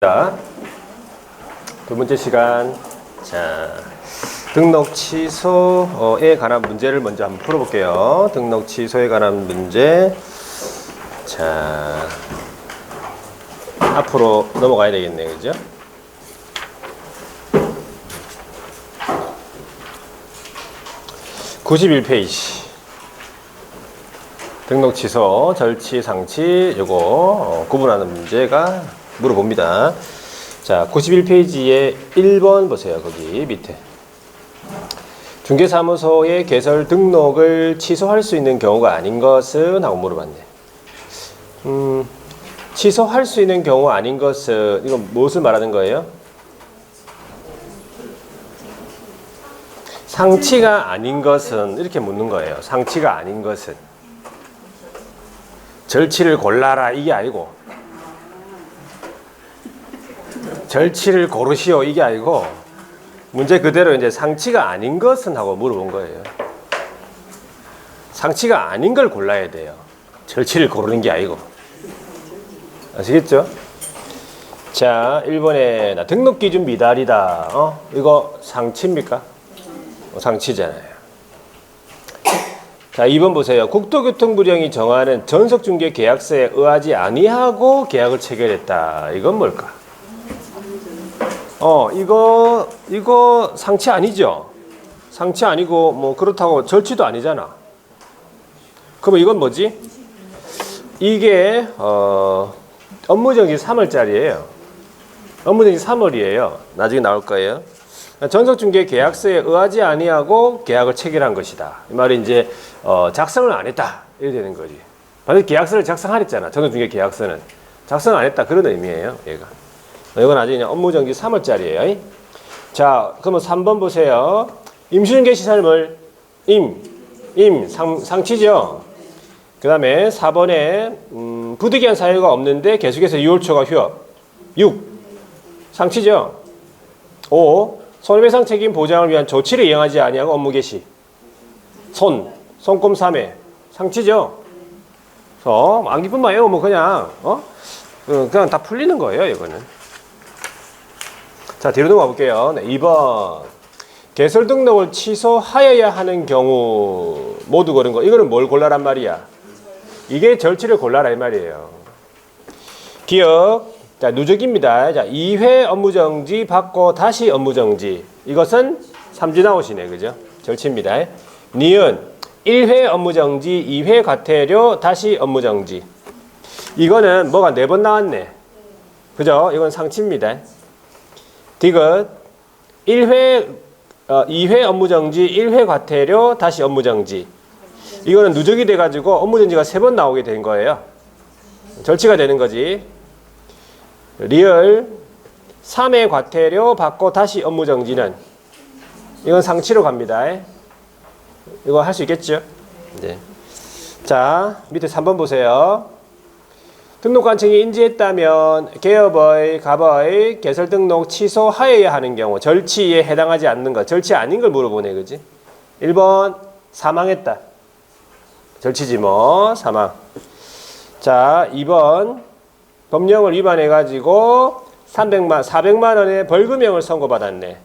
자, 두 번째 시간. 자, 등록 취소에 관한 문제를 먼저 한번 풀어볼게요. 등록 취소에 관한 문제. 자, 앞으로 넘어가야 되겠네요. 그죠? (91페이지) 등록 취소, 절취, 상취 요거 구분하는 문제가 물어봅니다. 자, 91페이지에 1번 보세요. 거기 밑에. 중개사무소의 개설 등록을 취소할 수 있는 경우가 아닌 것은? 하고 물어봤네. 취소할 수 있는 경우 아닌 것은, 이건 무엇을 말하는 거예요? 상치가 아닌 것은, 이렇게 묻는 거예요. 상치가 아닌 것은. 절취를 골라라, 이게 아니고, 절취를 고르시오, 이게 아니고, 문제 그대로 이제 상치가 아닌 것은? 하고 물어본 거예요. 상치가 아닌 걸 골라야 돼요. 절취를 고르는 게 아니고. 아시겠죠? 자, 1번에 나 등록 기준 미달이다. 이거 상치입니까? 상치잖아요. 자, 2번 보세요. 국토교통부령이 정하는 전속중개 계약서에 의하지 아니하고 계약을 체결했다. 이건 뭘까? 이거 상치 아니죠? 상치 아니고, 뭐, 그렇다고 절취도 아니잖아. 그러면 이건 뭐지? 이게, 업무정지 3월짜리예요. 업무정지 3월이에요. 나중에 나올 거예요. 전속중개 계약서에 의하지 아니하고 계약을 체결한 것이다. 이 말이 이제, 작성을 안 했다. 이렇게 되는 거지. 반드시 계약서를 작성하랬잖아. 전속중개 계약서는. 작성 안 했다. 그런 의미예요. 얘가. 이건 아직 업무정지 3월짜리예요. 자, 그러면 3번 보세요. 임시중개 시설물 상치죠. 그 다음에 4번에 부득이한 사유가 없는데 계속해서 6월 초과 휴업 6 상치죠. 5 손해배상 책임 보장을 위한 조치를 이행하지 아니하고 업무 개시 손금 3회 상치죠. 안 기쁜 말이에요. 뭐 그냥 그냥 다 풀리는 거예요. 이거는. 자, 뒤로 넘어가 볼게요. 네, 2번. 개설 등록을 취소하여야 하는 경우 모두 고른 거. 이거는 뭘 골라란 말이야? 이게 절취를 골라라 이 말이에요. 기억. 자, 누적입니다. 자, 2회 업무정지 받고 다시 업무정지. 이것은 삼진아웃이네. 그죠? 절취입니다. 니은 1회 업무정지, 2회 과태료, 다시 업무정지. 이거는 뭐가 4번 나왔네. 그죠? 이건 상치입니다. 디귿 2회 업무정지, 1회 과태료, 다시 업무정지. 이거는 누적이 돼가지고 업무정지가 3번 나오게 된 거예요. 절취가 되는 거지. 리얼 3회 과태료 받고 다시 업무정지는 이건 상치로 갑니다. 이거 할 수 있겠죠? 네. 자, 밑에 3번 보세요. 등록관청이 인지했다면 개업의 갑의 개설 등록 취소하여야 하는 경우 절취에 해당하지 않는 것, 절취 아닌 걸 물어보네. 그지? 1번 사망했다. 절취지 뭐. 사망. 자, 2번 법령을 위반해 가지고 400만 원의 벌금형을 선고받았네.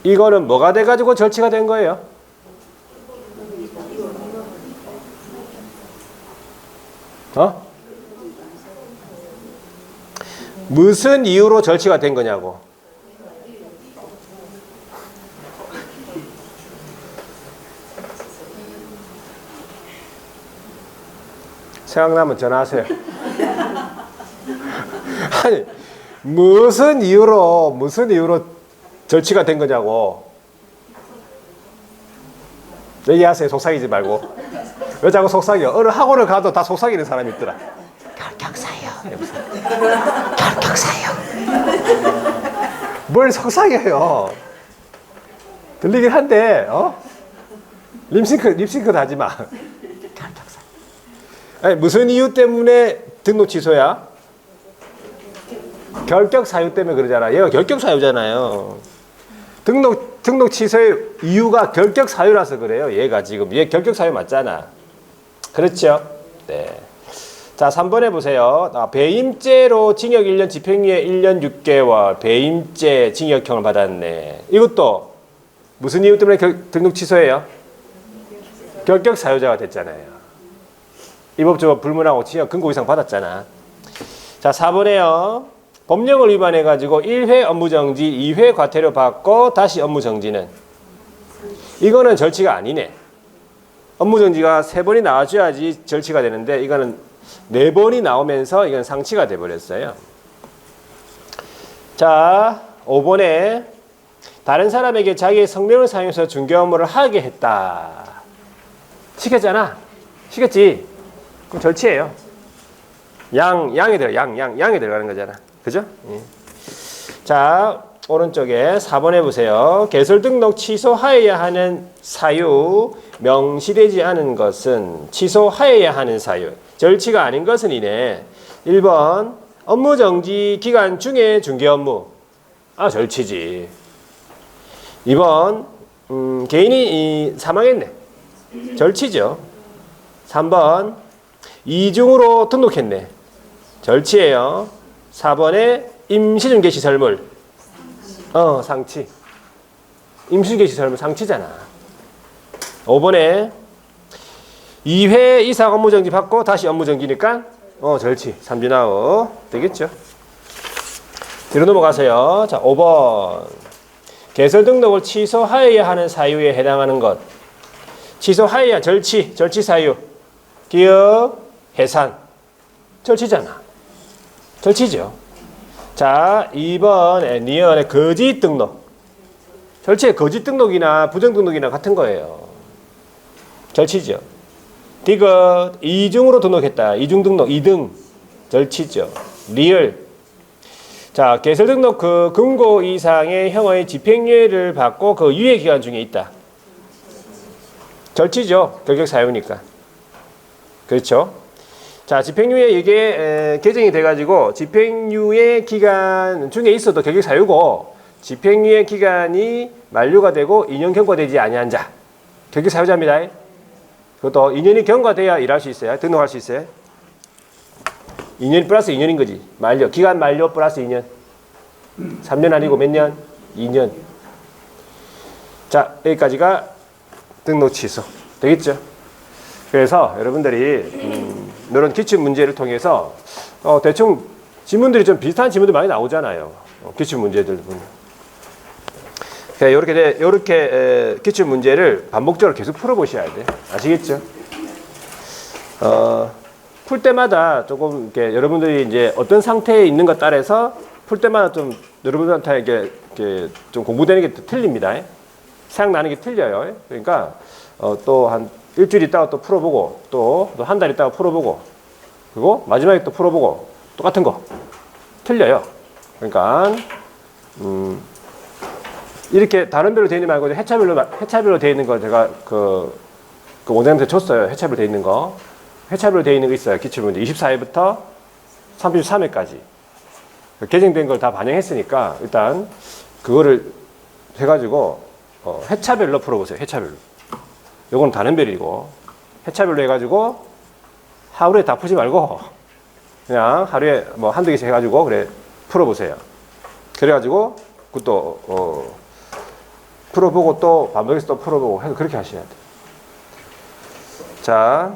이거는 뭐가 돼 가지고 절취가 된 거예요? 무슨 이유로 절취가 된 거냐고. 생각나면 전화하세요. 아니, 무슨 이유로 절취가 된 거냐고. 얘기하세요. 속삭이지 말고. 왜 자꾸 속삭여? 어느 학원을 가도 다 속삭이는 사람이 있더라. 결격사요. 결격사요. 뭘 속삭여요? 들리긴 한데, 립싱크도 하지 마. 결격사. 아니, 무슨 이유 때문에 등록 취소야? 결격 사유 때문에 그러잖아. 얘가 결격 사유잖아요. 등록 취소의 이유가 결격 사유라서 그래요. 얘가 지금 얘 결격 사유 맞잖아. 그렇죠? 네. 자, 3번에 보세요. 배임죄로 징역 1년, 집행유예 1년 6개월, 배임죄 징역형을 받았네. 이것도 무슨 이유 때문에 등록 취소해요? 결격 사유자가 됐잖아요. 위법적으로 불문하고 징역 금고 이상 받았잖아. 자, 4번에요. 법령을 위반해가지고 1회 업무정지, 2회 과태료 받고 다시 업무정지는? 이거는 절치가 아니네. 업무정지가 3번이 나와줘야지 절치가 되는데 이거는 4번이 나오면서 이건 상치가 돼버렸어요. 자, 5번에 다른 사람에게 자기의 성명을 사용해서 중개 업무를 하게 했다. 시켰잖아. 시켰지. 그럼 절치예요. 양에 들어가는 거잖아. 그죠? 예. 자, 오른쪽에 4번에 보세요. 개설 등록 취소하여야 하는 사유, 명시되지 않은 것은 취소하여야 하는 사유, 절치가 아닌 것은 이네. 1번 업무정지 기간 중에 중개 업무. 절치지. 2번 개인이 사망했네. 절치죠. 3번 이중으로 등록했네. 절치예요. 4번에 임시중개시설물. 상치. 임시중개시설물 상치잖아. 5번에 2회 이상 업무정지 받고 다시 업무정지니까 절치. 삼진아웃 되겠죠. 뒤로 넘어가세요. 자, 5번 개설 등록을 취소하여야 하는 사유에 해당하는 것. 취소하여야 절치 사유. 기업, 해산. 절치잖아. 절치죠. 자, 2번 니언의 거짓 등록. 절치의 거짓 등록이나 부정 등록이나 같은 거예요. 절치죠. 디귿 이중으로 등록했다. 이중 등록 2등. 절치죠. 리얼. 자, 개설 등록 그 금고 이상의 형의 집행유예를 받고 그 유예 기간 중에 있다. 절치죠. 결격 사유니까. 그렇죠. 자, 집행유예 이게 개정이 돼가지고 집행유예 기간 중에 있어도 결격 사유고 집행유예 기간이 만료가 되고 2년 경과되지 아니한 자 결격 사유자입니다. 그것도 2년이 경과돼야 일할 수 있어요. 등록할 수 있어요. 2년 플러스 2년인 거지. 만료. 기간 만료 플러스 2년. 3년 아니고 몇 년? 2년. 자, 여기까지가 등록 취소. 되겠죠? 그래서 여러분들이 이런 기출 문제를 통해서 대충 지문들이 좀 비슷한 지문들 많이 나오잖아요. 기출 문제들 보면. 이렇게 기출 문제를 반복적으로 계속 풀어보셔야 돼. 아시겠죠? 풀 때마다 조금 이렇게 여러분들이 이제 어떤 상태에 있는 것 따라서 풀 때마다 좀 여러분들한테 이렇게 좀 공부되는 게 틀립니다. 생각나는 게 틀려요. 그러니까 또 한 일주일 있다가 또 풀어보고 또 한 달 있다가 풀어보고 그리고 마지막에 또 풀어보고 똑같은 거 틀려요. 그러니까 이렇게 다른 별로 되어 있는 말고 회차별로 되어 있는 거 제가 그 원장님한테 줬어요. 회차별로 되어 있는 거. 회차별로 되어 있는 거 있어요. 기출문제 24회부터 33회까지 개정된 걸 다 반영했으니까 일단 그거를 해가지고 회차별로 풀어보세요. 회차별로. 요건 다른 별이고 회차별로 해가지고 하루에 다 푸지 말고 그냥 하루에 뭐 한두 개씩 해가지고 그래 풀어보세요. 그래가지고 그것도 풀어보고 또 반복해서 또 풀어보고 해서 그렇게 하셔야 돼요. 자,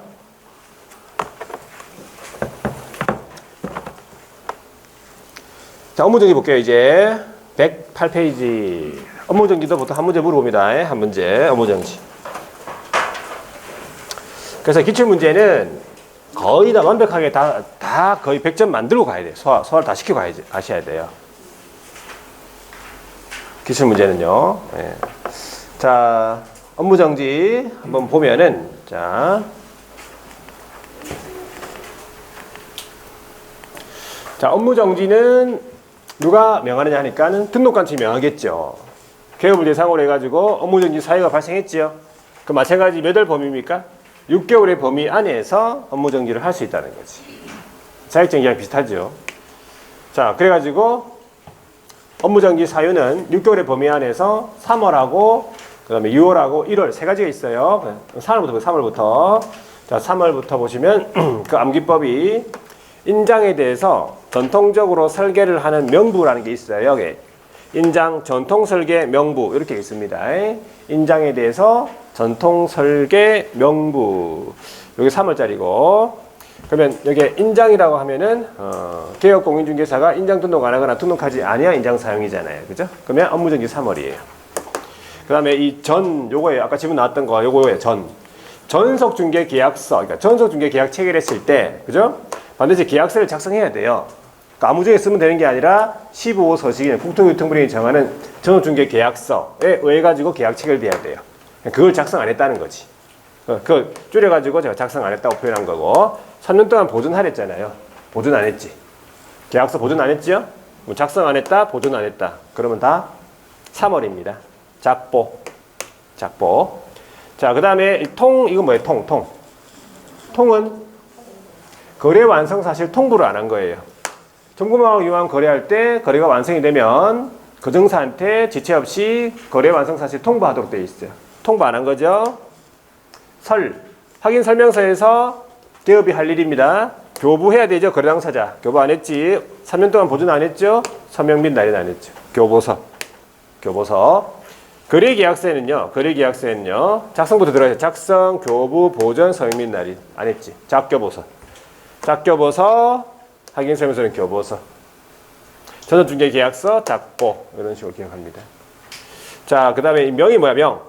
업무정지 볼게요. 이제 108페이지 업무정지도 보통 한 문제 물어봅니다. 한 문제 업무정지. 그래서 기출문제는 거의 다 완벽하게 다 거의 100점 만들고 가야 돼요. 소화를 다 시키고 가셔야 돼요. 기출문제는요. 네. 자, 업무정지 한번 보면은 자, 업무정지는 누가 명하느냐 하니까는 등록관청이 명하겠죠. 개업을 대상으로 해가지고 업무정지 사유가 발생했지요. 그 마찬가지 몇 월 범위입니까? 6개월의 범위 안에서 업무정지를 할 수 있다는 거지. 자격정지랑 비슷하죠. 자, 그래가지고 업무정지 사유는 6개월의 범위 안에서 3월하고 그 다음에 6월하고 1월 세 가지가 있어요. 3월부터 자, 3월부터 보시면 그 암기법이 인장에 대해서 전통적으로 설계를 하는 명부라는 게 있어요. 여기 인장 전통 설계 명부 이렇게 있습니다. 인장에 대해서 전통 설계 명부. 여기 3월짜리고. 그러면 여기 인장이라고 하면은 개업 공인중개사가 인장 등록 안 하거나 등록하지 아니야 인장 사용이잖아요. 그죠? 그러면 업무정지 3월이에요. 그다음에 이 전 요거예요. 아까 지문 나왔던 거 요거예요. 전속중개 계약서. 그러니까 전속중개 계약 체결했을 때 그죠? 반드시 계약서를 작성해야 돼요. 그러니까 아무 중에 쓰면 되는 게 아니라 15호 서식인 국토교통부령이 정하는 전속중개 계약서에 의해 가지고 계약 체결돼야 돼요. 그걸 작성 안 했다는 거지. 그걸 줄여가지고 제가 작성 안 했다고 표현한 거고 3년 동안 보존하랬잖아요. 보존 안 했지. 계약서 보존 안 했지요? 뭐 작성 안 했다, 보존 안 했다. 그러면 다 3월입니다. 작보. 자, 그 다음에 이건 뭐예요? 통은 거래 완성 사실 통보를 안 한 거예요. 정보망을 이용한 거래할 때 거래가 완성이 되면 거정사한테 지체 없이 거래 완성 사실 통보하도록 되어 있어요. 통보 안 한 거죠. 확인 설명서에서 개업이 할 일입니다. 교부해야 되죠. 거래 당사자. 교부 안 했지. 3년 동안 보존 안 했죠. 서명 및 날인 안 했죠. 교보서. 거래계약서에는요. 작성부터 들어가요. 작성, 교부, 보존, 서명 및 날인 안 했지. 작교보서, 확인 설명서는 교보서, 전업중개계약서, 작보 이런 식으로 기억합니다. 자, 그 다음에 명이 뭐야?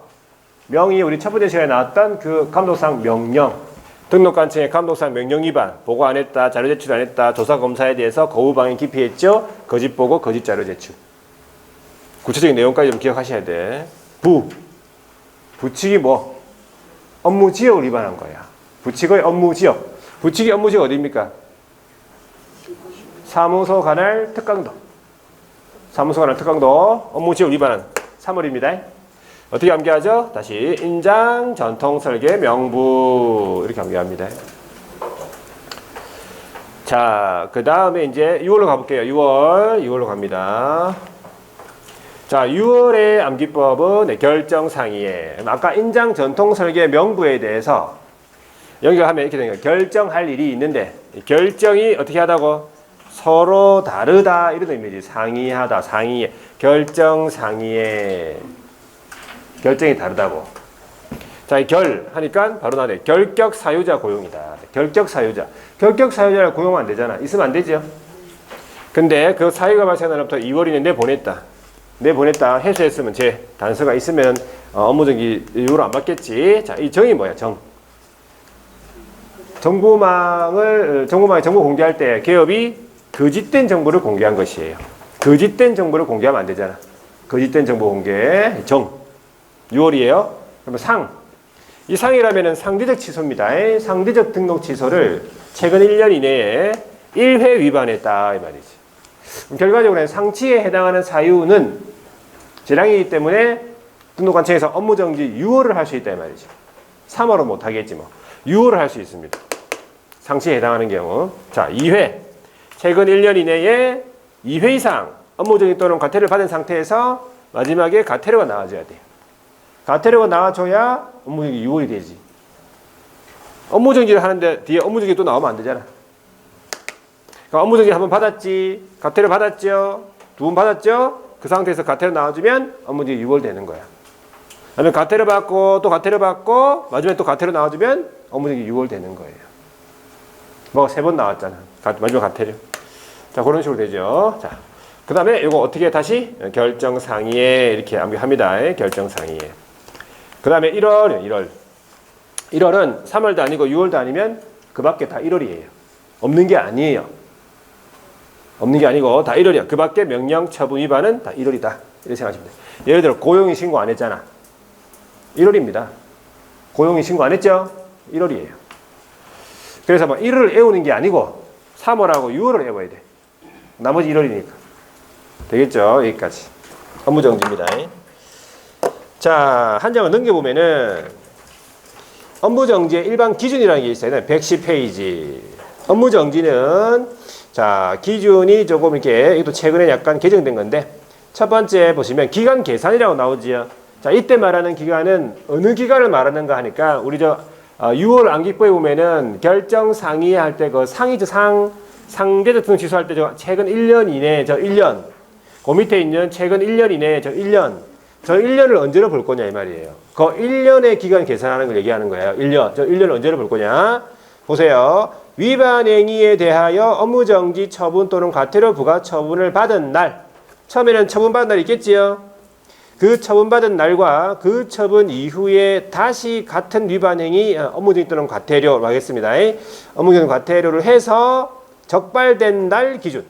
명이 우리 첫 번째 시간에 나왔던 그 감독상 명령, 등록관청의 감독상 명령 위반, 보고 안 했다, 자료 제출 안 했다, 조사 검사에 대해서 거부방해 기피했죠. 거짓 보고 거짓 자료 제출. 구체적인 내용까지 좀 기억하셔야 돼. 부칙이 뭐? 업무 지역을 위반한 거야. 부칙의 업무 지역. 부칙의 업무 지역 어디입니까? 사무소 관할 특강도. 업무 지역 위반한 3월입니다. 어떻게 암기하죠? 다시 인장 전통 설계 명부 이렇게 암기합니다. 자, 그 다음에 이제 6월로 가볼게요. 6월로 갑니다. 자, 6월의 암기법은 결정상의에 아까 인장 전통 설계 명부에 대해서 연결하면 이렇게 되는 거예요. 결정할 일이 있는데 결정이 어떻게 하다고? 서로 다르다 이런 의미지. 상의하다, 상의에. 결정상의에 결정이 다르다고. 자, 결 하니까 바로 나네. 결격 사유자 고용이다. 결격 사유자를 고용하면 안 되잖아. 있으면 안 되죠. 근데 그 사유가 발생한 날부터 2월이면 내보냈다. 해소했으면 단서가 있으면 업무정지 이유로 안 받겠지. 자, 이 정이 뭐야? 정보망에 정보 공개할 때 기업이 거짓된 정보를 공개한 것이에요. 거짓된 정보를 공개하면 안 되잖아. 거짓된 정보 공개. 6월이에요. 그러면 이 상이라면은 상대적 취소입니다. 상대적 등록 취소를 최근 1년 이내에 1회 위반했다 이 말이지. 그럼 결과적으로는 상치에 해당하는 사유는 재량이기 때문에 등록관청에서 업무정지 6월을 할 수 있다 이 말이죠. 3월은 못 하겠지 뭐. 6월을 할 수 있습니다. 상치에 해당하는 경우. 자, 2회. 최근 1년 이내에 2회 이상 업무정지 또는 과태료를 받은 상태에서 마지막에 과태료가 나와줘야 돼요. 과태료가 나와줘야 업무정지 6월이 되지. 업무정지를 하는데 뒤에 업무정지 또 나오면 안 되잖아. 그러니까 업무정지 한 번 받았지. 과태료 받았죠. 2번 받았죠. 그 상태에서 과태료 나와주면 업무정지 6월 되는 거야. 그다음에 과태료 받고 또 과태료 받고 마지막에 또 과태료 나와주면 업무정지 6월 되는 거예요. 뭐 3번 나왔잖아. 마지막 과태료. 자, 그런 식으로 되죠. 자, 그 다음에 이거 어떻게 다시 결정상의에 이렇게 암기합니다. 결정상의에. 그 다음에 1월은 3월도 아니고 6월도 아니면 그 밖에 다 1월이에요. 없는 게 아니에요. 없는 게 아니고 다 1월이야. 그 밖에 명령 처분 위반은 다 1월이다. 이렇게 생각하시면 돼요. 예를 들어 고용이 신고 안 했잖아. 1월입니다. 고용이 신고 안 했죠? 1월이에요. 그래서 뭐 1월을 애우는 게 아니고 3월하고 6월을 애워야 돼. 나머지 1월이니까. 되겠죠? 여기까지. 업무정지입니다. 자, 한 장을 넘겨보면은 업무정지의 일반 기준이라는 게 있어요. 110페이지. 업무정지는 자, 기준이 조금 이렇게 이것도 최근에 약간 개정된 건데 첫 번째 보시면 기간 계산이라고 나오지요. 자, 이때 말하는 기간은 어느 기간을 말하는가 하니까 우리 6월 암기법에 보면은 결정 상의할 때 그 상의죠. 상대적 등록 취소할 때 저 최근 1년 이내 저 1년. 그 밑에 있는 최근 1년 이내 저 1년. 저 1년을 언제로 볼 거냐 이 말이에요. 그 1년의 기간 계산하는 걸 얘기하는 거예요. 1년. 저 1년을 언제로 볼 거냐. 보세요. 위반 행위에 대하여 업무정지 처분 또는 과태료 부과 처분을 받은 날. 처음에는 처분받은 날이 있겠지요. 그 처분받은 날과 그 처분 이후에 다시 같은 위반 행위 업무정지 또는 과태료로 하겠습니다. 업무정지 과태료를 해서 적발된 날 기준.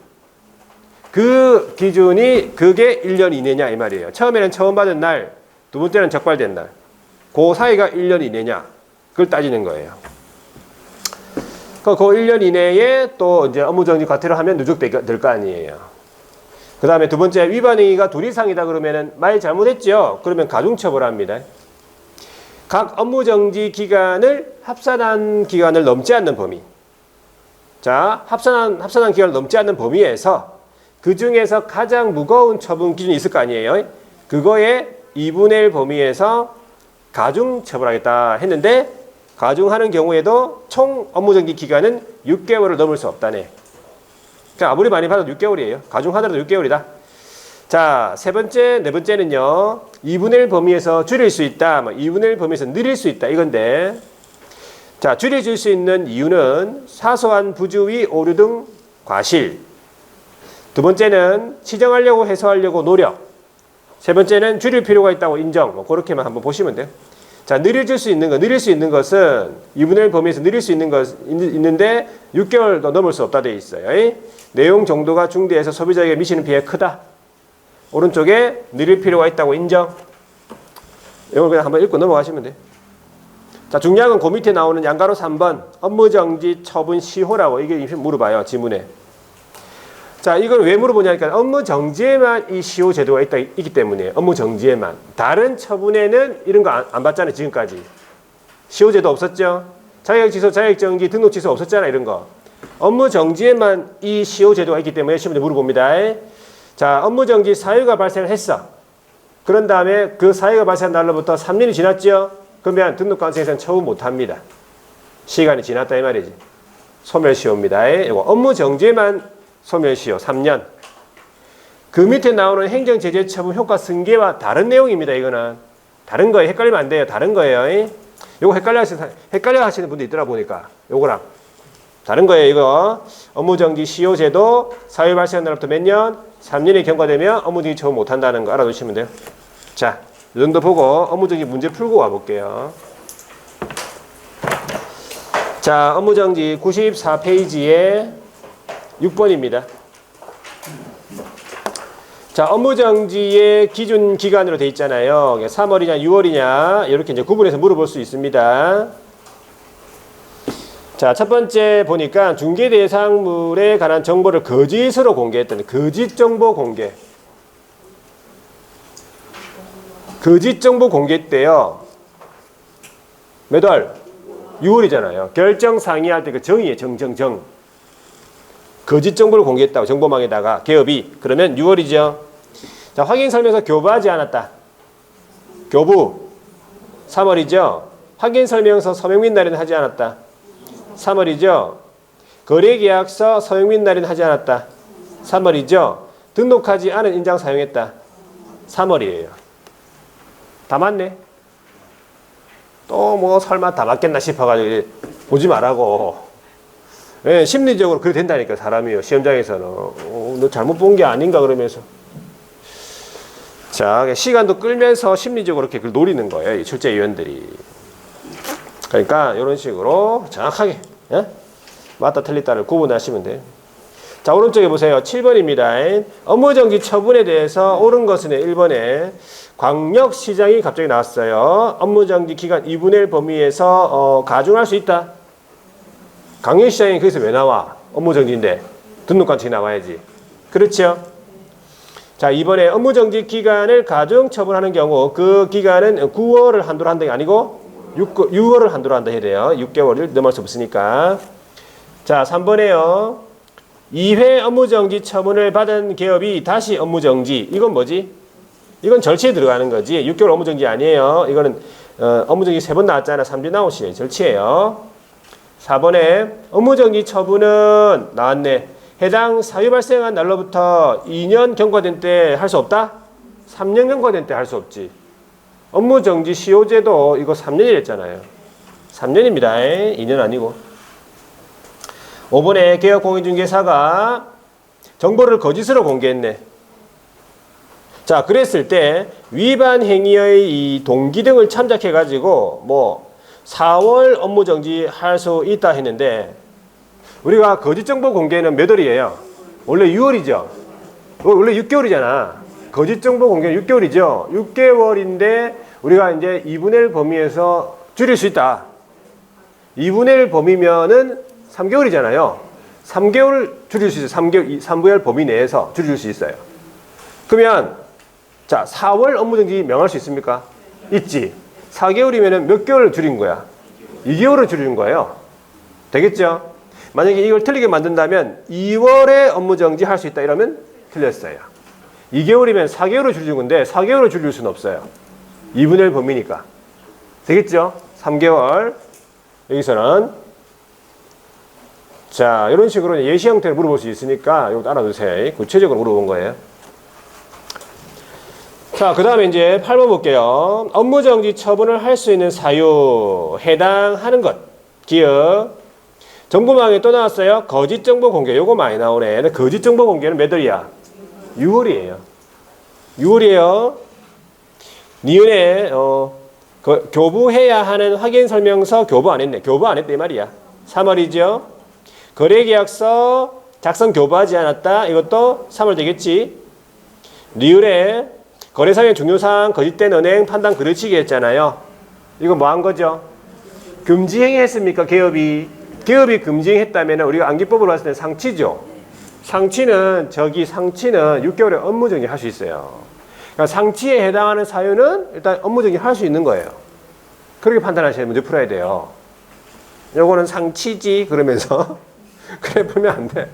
그 기준이 그게 1년 이내냐 이 말이에요. 처음에는 처분받은 날, 두 번째는 적발된 날. 그 사이가 1년 이내냐. 그걸 따지는 거예요. 그 1년 이내에 또 이제 업무정지 과태료 하면 누적될 거 아니에요. 그 다음에 두 번째, 위반 행위가 둘 이상이다 그러면은 말 잘못했죠? 그러면 가중처벌합니다. 각 업무정지 기간을 합산한 기간을 넘지 않는 범위. 자, 합산한 기간을 넘지 않는 범위에서 그 중에서 가장 무거운 처분 기준이 있을 거 아니에요? 그거에 2분의 1 범위에서 가중처벌하겠다 했는데 가중하는 경우에도 총 업무정지 기간은 6개월을 넘을 수 없다네. 그러니까 아무리 많이 받아도 6개월이에요. 가중하더라도 6개월이다. 자, 세 번째, 네 번째는요. 2분의 1 범위에서 줄일 수 있다. 2분의 1 범위에서 늘릴 수 있다. 이건데 자, 줄여줄 수 있는 이유는 사소한 부주의, 오류 등 과실. 두 번째는 시정하려고 해소하려고 노력. 세 번째는 줄일 필요가 있다고 인정. 그렇게만 한번 보시면 돼요. 자, 늘릴 수 있는 것은 2분의 1 범위에서 늘릴 수 있는 것 있는데 6개월도 넘을 수 없다 돼 있어요. 내용 정도가 중대해서 소비자에게 미치는 피해가 크다. 오른쪽에 늘릴 필요가 있다고 인정. 이걸 그냥 한번 읽고 넘어가시면 돼요. 자, 중요한 건 그 밑에 나오는 양가로 3번 업무정지 처분 시효라고 이게 물어봐요. 지문에. 자, 이걸 왜 물어보냐니까 업무정지에만 이 시효 제도가 있기 때문에 업무정지에만. 다른 처분에는 이런 거 안 받잖아요. 지금까지. 시효 제도 없었죠. 자격취소, 자격정지, 등록 취소 없었잖아. 이런 거. 업무정지에만 이 시효 제도가 있기 때문에 시험에 물어봅니다. 자, 업무정지 사유가 발생을 했어. 그런 다음에 그 사유가 발생한 날로부터 3년이 지났죠. 그러면 등록관청에서는 처분 못합니다. 시간이 지났다 이 말이지. 소멸시효입니다. 이거 업무정지에만 소멸시효 3년. 그 밑에 나오는 행정제재 처분 효과 승계와 다른 내용입니다. 이거는 다른 거예요. 헷갈리면 안 돼요. 다른 거예요. 이거 헷갈려 하시는 분도 있더라 보니까 요거랑 다른 거예요. 이거 업무정지 시효제도 사유 발생 날부터 몇 년? 3년이 경과되면 업무정지 처분 못한다는 거 알아두시면 돼요. 자, 이 정도 보고 업무정지 문제 풀고 와볼게요. 자, 업무정지 94페이지에 6번입니다. 자, 업무정지의 기준 기간으로 돼 있잖아요. 3월이냐 6월이냐 이렇게 이제 구분해서 물어볼 수 있습니다. 자, 첫 번째 보니까 중개 대상물에 관한 정보를 거짓으로 공개했던 거짓 정보 공개. 거짓 정보 공개 때요. 몇 월? 6월이잖아요. 결정 상의할 때 그 정이에요. 정. 거짓 정보를 공개했다고 정보망에다가 개업이. 그러면 6월이죠. 자, 확인 설명서 교부하지 않았다. 교부 3월이죠. 확인 설명서 서명 및 날인을 하지 않았다. 3월이죠. 거래계약서 서명 및 날인을 하지 않았다. 3월이죠. 등록하지 않은 인장 사용했다. 3월이에요. 다 맞네. 또 뭐 설마 다 맞겠나 싶어가지고 보지 말라고. 예, 심리적으로 그렇게 된다니까 사람이요. 시험장에서는 너 잘못 본 게 아닌가 그러면서. 자, 시간도 끌면서 심리적으로 이렇게 그걸 노리는 거예요. 이 출제위원들이. 그러니까 이런 식으로 정확하게 맞다 틀리다를 구분하시면 돼요. 자, 오른쪽에 보세요. 7번입니다. 업무정지 처분에 대해서 옳은 것은 1번에 광역시장이 갑자기 나왔어요. 업무정지 기간 2분의 1 범위에서 가중할 수 있다. 광역시장이 거기서 왜 나와? 업무정지인데 등록관청이 나와야지. 그렇죠? 자, 이번에 업무정지 기간을 가중 처분하는 경우 그 기간은 9월을 한도로 한다가 아니고 6월을 한도로 한다 해야 돼요. 6개월을 넘을 수 없으니까. 자, 3번에요. 2회 업무정지 처분을 받은 기업이 다시 업무정지. 이건 뭐지? 이건 절차에 들어가는 거지. 6개월 업무정지 아니에요. 이거는 업무정지 3번 나왔잖아. 3주 나오시 절치예요. 4번에 업무정지 처분은 나왔네. 해당 사유 발생한 날로부터 2년 경과된 때 할 수 없다? 3년 경과된 때 할 수 없지. 업무정지 시효제도 이거 3년이랬잖아요. 3년입니다. 2년 아니고. 5번에 개업공인중개사가 정보를 거짓으로 공개했네. 자, 그랬을 때 위반 행위의 이 동기 등을 참작해 가지고 뭐 4월 업무정지 할 수 있다 했는데 우리가 거짓 정보 공개는 몇 월이에요? 원래 6월이죠. 원래 6개월이잖아. 거짓 정보 공개는 6개월이죠. 6개월인데 우리가 이제 2분의 1 범위에서 줄일 수 있다. 2분의 1 범위면은 3개월이잖아요. 3개월 줄일 수 있어요. 3개월 범위 내에서 줄일 수 있어요. 그러면 자, 4월 업무정지 명할 수 있습니까? 있지. 4개월이면 몇 개월을 줄인 거야? 2개월을 줄인 거예요. 되겠죠? 만약에 이걸 틀리게 만든다면 2월에 업무정지 할 수 있다 이러면 틀렸어요. 2개월이면 4개월을 줄인 건데 4개월을 줄일 수는 없어요. 2분의 1 범위니까. 되겠죠? 3개월. 여기서는 자, 이런 식으로 예시 형태로 물어볼 수 있으니까 이거 알아두세요. 구체적으로 물어본 거예요. 자, 그 다음에 이제 8번 볼게요. 업무정지 처분을 할 수 있는 사유, 해당하는 것, 기억. 정보망에 또 나왔어요. 거짓 정보 공개. 요거 많이 나오네. 근데 거짓 정보 공개는 몇 월이야? 6월이에요. 6월이에요. 니은에 교부해야 하는 확인 설명서 교부 안 했네. 교부 안 했다 이 말이야. 3월이죠. 거래계약서 작성 교부하지 않았다. 이것도 3월 되겠지. 리을에 거래사의 중요사항 거짓된 은행 판단 그르치기 했잖아요. 이거 뭐 한 거죠? 금지행위 했습니까? 기업이 금지했다면 우리가 안기법으로 봤을 때 상치죠. 상치는 6개월에 업무정지 할 수 있어요. 그러니까 상치에 해당하는 사유는 일단 업무정지 할 수 있는 거예요. 그렇게 판단하셔야 문제 풀어야 돼요. 요거는 상치지 그러면서 그래 풀면 안 돼.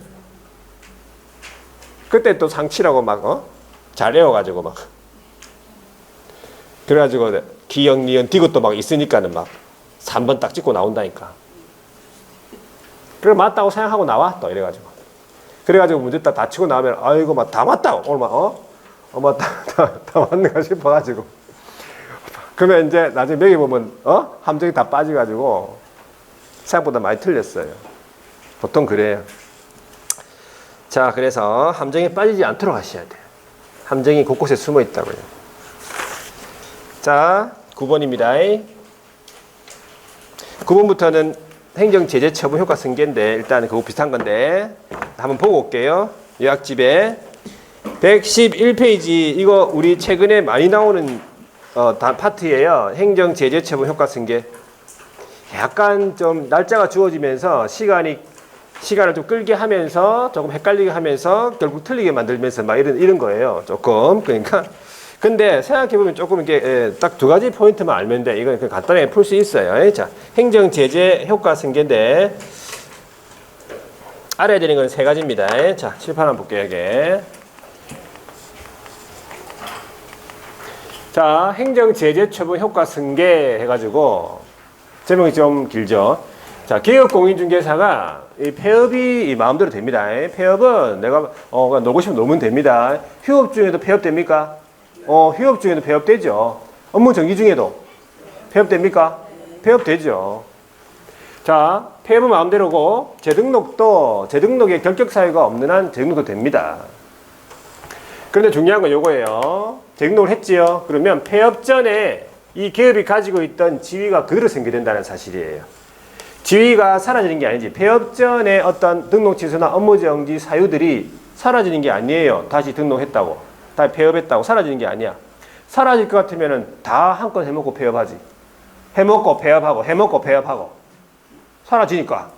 그때 또 상치라고 막 잘 외워가지고 막 그래가지고 기역, 니은, 디귿도 막 있으니까는 막 3번 딱 찍고 나온다니까. 그래 맞다고 생각하고 나와 또 이래가지고. 그래가지고 문제 다 치고 나오면 아이고 막 다 맞다고 오늘 막 다 맞는가 싶어가지고. 그러면 이제 나중에 매기 보면 함정이 다 빠져가지고 생각보다 많이 틀렸어요. 보통 그래요. 자, 그래서 함정에 빠지지 않도록 하셔야 돼요. 함정이 곳곳에 숨어 있다고요. 자, 9번입니다. 9번부터는 행정제재 처분 효과 승계인데 일단은 그거 비슷한 건데 한번 보고 올게요. 요약집에 111페이지 이거 우리 최근에 많이 나오는 파트예요. 행정제재 처분 효과 승계. 약간 좀 날짜가 주어지면서 시간을 좀 끌게 하면서 조금 헷갈리게 하면서 결국 틀리게 만들면서 막 이런 거예요. 조금. 그러니까 근데 생각해보면 조금 이렇게 딱 두 가지 포인트만 알면 돼. 이건 간단하게 풀 수 있어요. 자, 행정제재 효과 승계인데 알아야 되는 건 세 가지입니다. 자, 칠판 한번 볼게요. 이게. 자, 행정제재 처분 효과 승계 해가지고 제목이 좀 길죠. 자, 개업공인중개사가 이 폐업이 마음대로 됩니다. 폐업은 내가 놀고 싶으면 놀면 됩니다. 휴업 중에도 폐업됩니까? 휴업 중에도 폐업되죠. 업무 정지 중에도 폐업됩니까? 폐업되죠. 자, 폐업은 마음대로고 재등록도 재등록에 결격 사유가 없는 한 재등록도 됩니다. 그런데 중요한 건 요거예요. 재등록을 했지요. 그러면 폐업 전에 이 기업이 가지고 있던 지위가 그대로 생겨된다는 사실이에요. 지위가 사라지는 게 아니지. 폐업 전에 어떤 등록 취소나 업무 정지 사유들이 사라지는 게 아니에요. 다시 등록했다고, 다시 폐업했다고 사라지는 게 아니야. 사라질 것 같으면은 다 한건 해먹고 폐업하지. 해먹고 폐업하고 해먹고 폐업하고 사라지니까.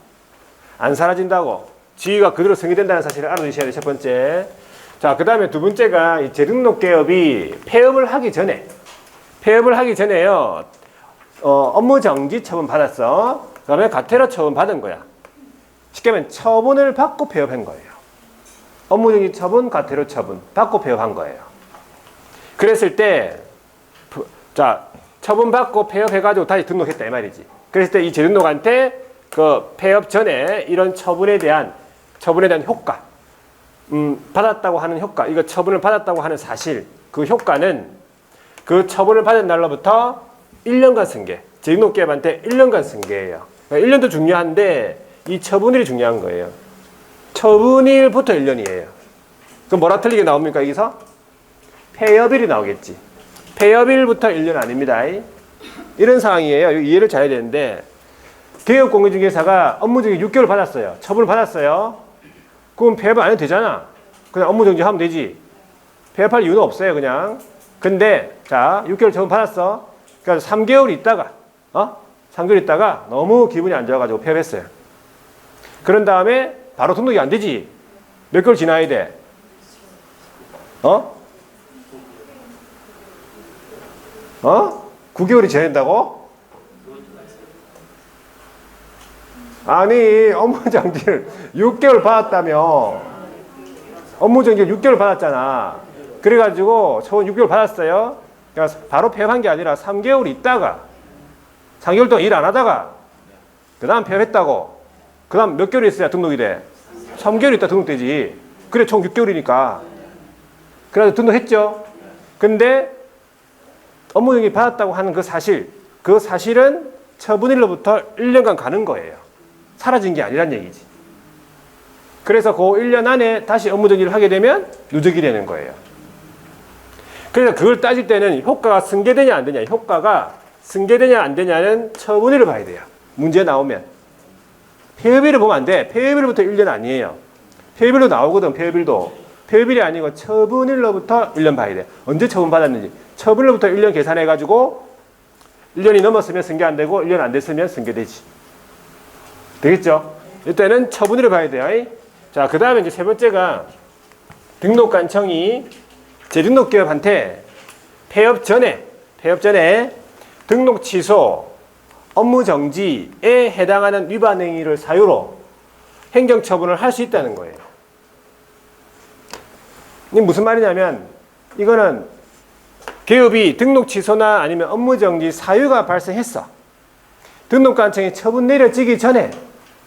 안 사라진다고. 지위가 그대로 승계된다는 사실을 알아두셔야 돼요. 첫 번째. 자, 그 다음에 두 번째가 이 재등록 기업이 폐업을 하기 전에요. 업무 정지 처분 받았어. 그 다음에 과태료 처분 받은 거야. 쉽게 말하면 처분을 받고 폐업한 거예요. 업무정지 처분, 과태료 처분 받고 폐업한 거예요. 그랬을 때 자, 처분받고 폐업해가지고 다시 등록했다 이 말이지. 그랬을 때 이 재등록한테 그 폐업 전에 이런 처분에 대한 효과, 받았다고 하는 효과, 이거 처분을 받았다고 하는 사실, 그 효과는 그 처분을 받은 날로부터 1년간 승계, 재등록기업한테 1년간 승계예요. 그러니까 1년도 중요한데 이 처분일이 중요한 거예요. 처분일부터 1년이에요. 그럼 뭐라 틀리게 나옵니까 여기서? 폐업일이 나오겠지. 폐업일부터 1년 아닙니다. 이런 상황이에요. 이해를 잘해야 되는데 개업공인중개사가 업무정지 6개월 받았어요. 처분을 받았어요. 그럼 폐업 안 해도 되잖아. 그냥 업무정지하면 되지. 폐업할 이유는 없어요. 그냥. 근데 자 6개월 처분 받았어. 그러니까 3개월 있다가 3개월 있다가 너무 기분이 안 좋아가지고 폐업했어요. 그런 다음에 바로 등록이 안 되지. 몇 개월 지나야 돼? 9개월이 지나야 된다고? 아니 업무정지를 6개월 받았다며. 업무정지를 6개월 받았잖아. 그래가지고 처분 6개월 받았어요. 그러니까 바로 폐업한 게 아니라 3개월 있다가 3개월 동안 일 안 하다가 그 다음 폐업했다고. 그 다음 몇 개월 있어야 등록이 돼? 3개월 있다 등록되지. 그래 총 6개월이니까. 그래서 등록했죠. 근데 업무정지 받았다고 하는 그 사실은 처분일로부터 1년간 가는 거예요. 사라진 게 아니란 얘기지. 그래서 그 1년 안에 다시 업무정지를 하게 되면 누적이 되는 거예요. 그래서 그걸 따질 때는 효과가 승계되냐 안 되냐, 효과가 승계되냐 안 되냐는 처분일을 봐야 돼요. 문제 나오면. 폐업일을 보면 안 돼. 폐업일부터 1년 아니에요. 폐업일로 나오거든, 폐업일도. 폐업일이 아니고 처분일로부터 1년 봐야 돼. 언제 처분받았는지. 처분일로부터 1년 계산해가지고 1년이 넘었으면 승계 안 되고 1년 안 됐으면 승계되지. 되겠죠? 이때는 처분일을 봐야 돼요. 자, 그 다음에 이제 세 번째가 등록관청이 재등록기업한테 폐업 전에 등록 취소, 업무 정지에 해당하는 위반 행위를 사유로 행정처분을 할 수 있다는 거예요. 이게 무슨 말이냐면 이거는 기업이 등록 취소나 아니면 업무 정지 사유가 발생했어. 등록관청이 처분 내려지기 전에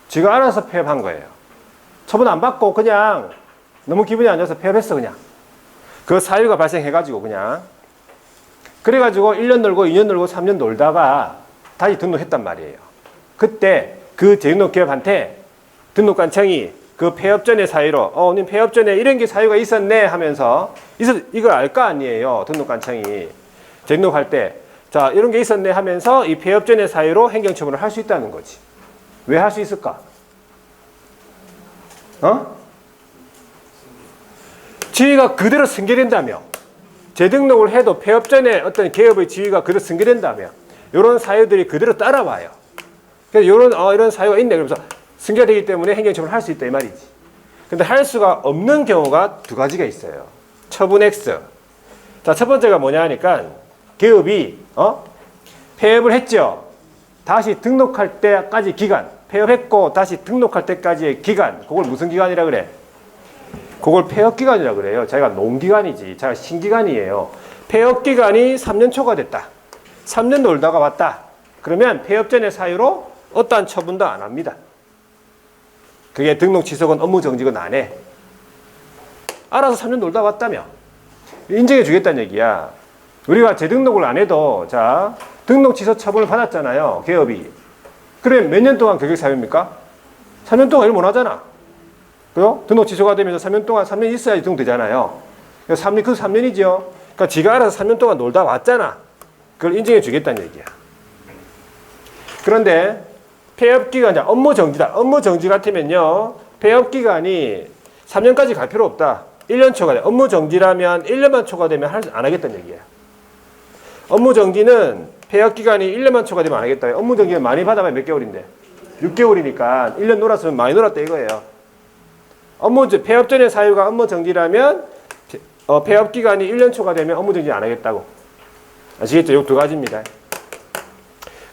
지가 알아서 폐업한 거예요. 처분 안 받고 그냥 너무 기분이 안 좋아서 폐업했어 그냥. 그 사유가 발생해가지고 그냥. 그래가지고 1년 놀고 2년 놀고 3년 놀다가 다시 등록했단 말이에요. 그때 그 재등록기업한테 등록관청이 그 폐업 전의 사유로 님 폐업 전에 이런 게 사유가 있었네 하면서 이걸 알 거 아니에요. 등록관청이 재등록할 때 자 이런 게 있었네 하면서 이 폐업 전의 사유로 행정처분을 할 수 있다는 거지. 왜 할 수 있을까? 지위가 그대로 승계된다며. 재등록을 해도 폐업 전에 어떤 기업의 지위가 그대로 승계된다며. 이런 사유들이 그대로 따라와요. 그래서 이런 사유가 있네. 그러면서 승계가 되기 때문에 행정처분을 할 수 있다 이 말이지. 근데 할 수가 없는 경우가 두 가지가 있어요. 처분 X. 자, 첫 번째가 뭐냐 하니까 기업이 폐업을 했죠. 다시 등록할 때까지 기간, 폐업했고 다시 등록할 때까지의 기간, 그걸 무슨 기간이라 그래? 그걸 폐업 기간이라 그래요. 자기가 농기간이지. 자기가 신기간이에요. 폐업 기간이 3년 초과됐다. 3년 놀다가 왔다. 그러면 폐업 전의 사유로 어떠한 처분도 안 합니다. 그게 등록 취소건 업무 정지건 안 해. 알아서 3년 놀다 왔다며. 인정해 주겠다는 얘기야. 우리가 재등록을 안 해도 자 등록 취소 처분을 받았잖아요. 기업이. 그래 몇 년 동안 교육 사유입니까? 3년 동안 일 못 하잖아. 그죠? 등록 취소가 되면서 3년 동안 3년 있어야지 등록되잖아요. 그 3년이죠. 그러니까 지가 알아서 3년 동안 놀다 왔잖아. 그걸 인정해 주겠다는 얘기야. 그런데 폐업기간, 업무 정지다. 업무 정지 같으면요. 폐업기간이 3년까지 갈 필요 없다. 1년 초과돼. 업무 정지라면 1년만 초과되면 안 하겠다는 얘기야. 업무 정지는 폐업기간이 1년만 초과되면 안 하겠다. 업무 정지는 많이 받아봐야 몇 개월인데. 6개월이니까 1년 놀았으면 많이 놀았다 이거예요. 폐업 전의 사유가 업무 정지라면 폐업 기간이 1년 초과되면 업무 정지 안 하겠다고. 아시겠죠? 이 두 가지입니다.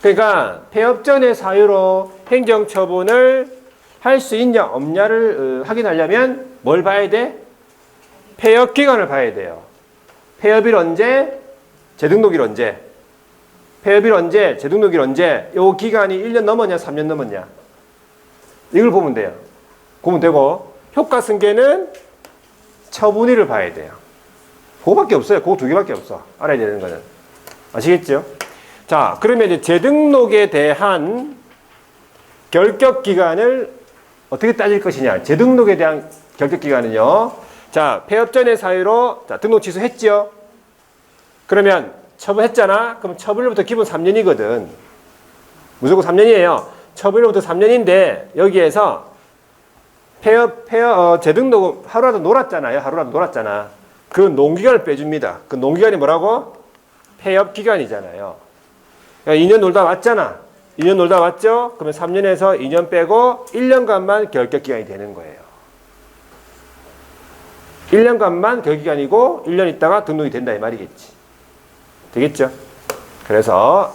그러니까 폐업 전의 사유로 행정처분을 할 수 있냐 없냐를 확인하려면 뭘 봐야 돼? 폐업 기간을 봐야 돼요. 폐업일 언제? 재등록일 언제? 폐업일 언제, 재등록일 언제, 요 기간이 1년 넘었냐, 3년 넘었냐. 이걸 보면 돼요. 보면 되고, 효과 승계는 처분일을 봐야 돼요. 그거밖에 없어요. 그거 두 개밖에 없어. 알아야 되는 거는. 아시겠죠? 자, 그러면 이제 재등록에 대한 결격 기간을 어떻게 따질 것이냐. 재등록에 대한 결격 기간은요. 자, 폐업 전의 사유로 자, 등록 취소했죠. 그러면 처분했잖아. 그럼 처분일부터 기본 3년이거든. 무조건 3년이에요. 처분일부터 3년인데 여기에서 재등록 하루라도 놀았잖아요. 하루라도 놀았잖아. 그 농기간을 빼줍니다. 그 농기간이 뭐라고? 폐업 기간이잖아요. 그러니까 2년 놀다 왔잖아. 2년 놀다 왔죠? 그러면 3년에서 2년 빼고 1년간만 결격 기간이 되는 거예요. 1년간만 결격 기간이고 1년 있다가 등록이 된다 이 말이겠지. 되겠죠? 그래서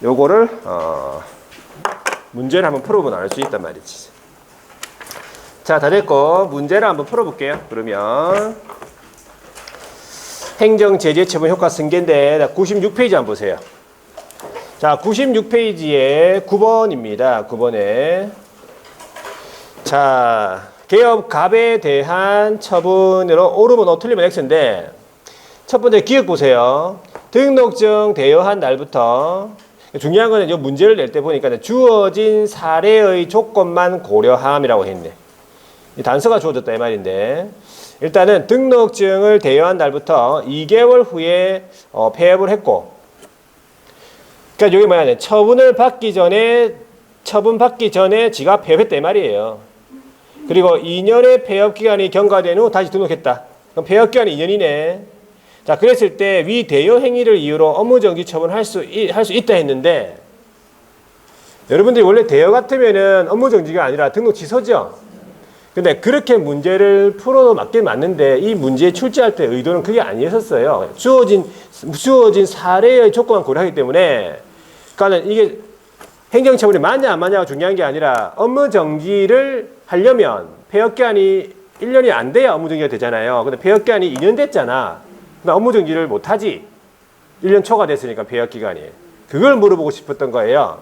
요거를 문제를 한번 풀어보면 알 수 있단 말이지. 자, 다 됐고 문제를 한번 풀어볼게요. 그러면 행정제재처분 효과 승계인데 96페이지 한번 보세요. 자, 96페이지에 9번입니다. 9번에 자, 개업갑에 대한 처분으로 옳으면 틀리면 X인데 첫 번째 기억 보세요. 등록증 대여한 날부터 중요한 거는 이 문제를 낼 때 보니까 주어진 사례의 조건만 고려함이라고 했네. 이 단서가 주어졌다 이 말인데 일단은 등록증을 대여한 날부터 2개월 후에 폐업을 했고 그러니까 이게 뭐냐 처분 받기 전에 지가 폐업했다 이 말이에요. 그리고 2년의 폐업 기간이 경과된 후 다시 등록했다. 그럼 폐업 기간이 2년이네. 자, 그랬을 때 위 대여 행위를 이유로 업무정지 처분할 수 있다 했는데 여러분들이 원래 대여 같으면은 업무정지가 아니라 등록 취소죠. 근데 그렇게 문제를 풀어도 맞긴 맞는데 이 문제에 출제할 때 의도는 그게 아니었었어요. 주어진 사례의 조건만 고려하기 때문에 그러니까 이게 행정처분이 맞냐 안 맞냐가 중요한 게 아니라 업무정지를 하려면 폐업기한이 1년이 안 돼야 업무정지가 되잖아요. 근데 폐업기한이 2년 됐잖아. 그러니까 업무정지를 못하지. 1년 초과됐으니까 폐업기간이. 그걸 물어보고 싶었던 거예요.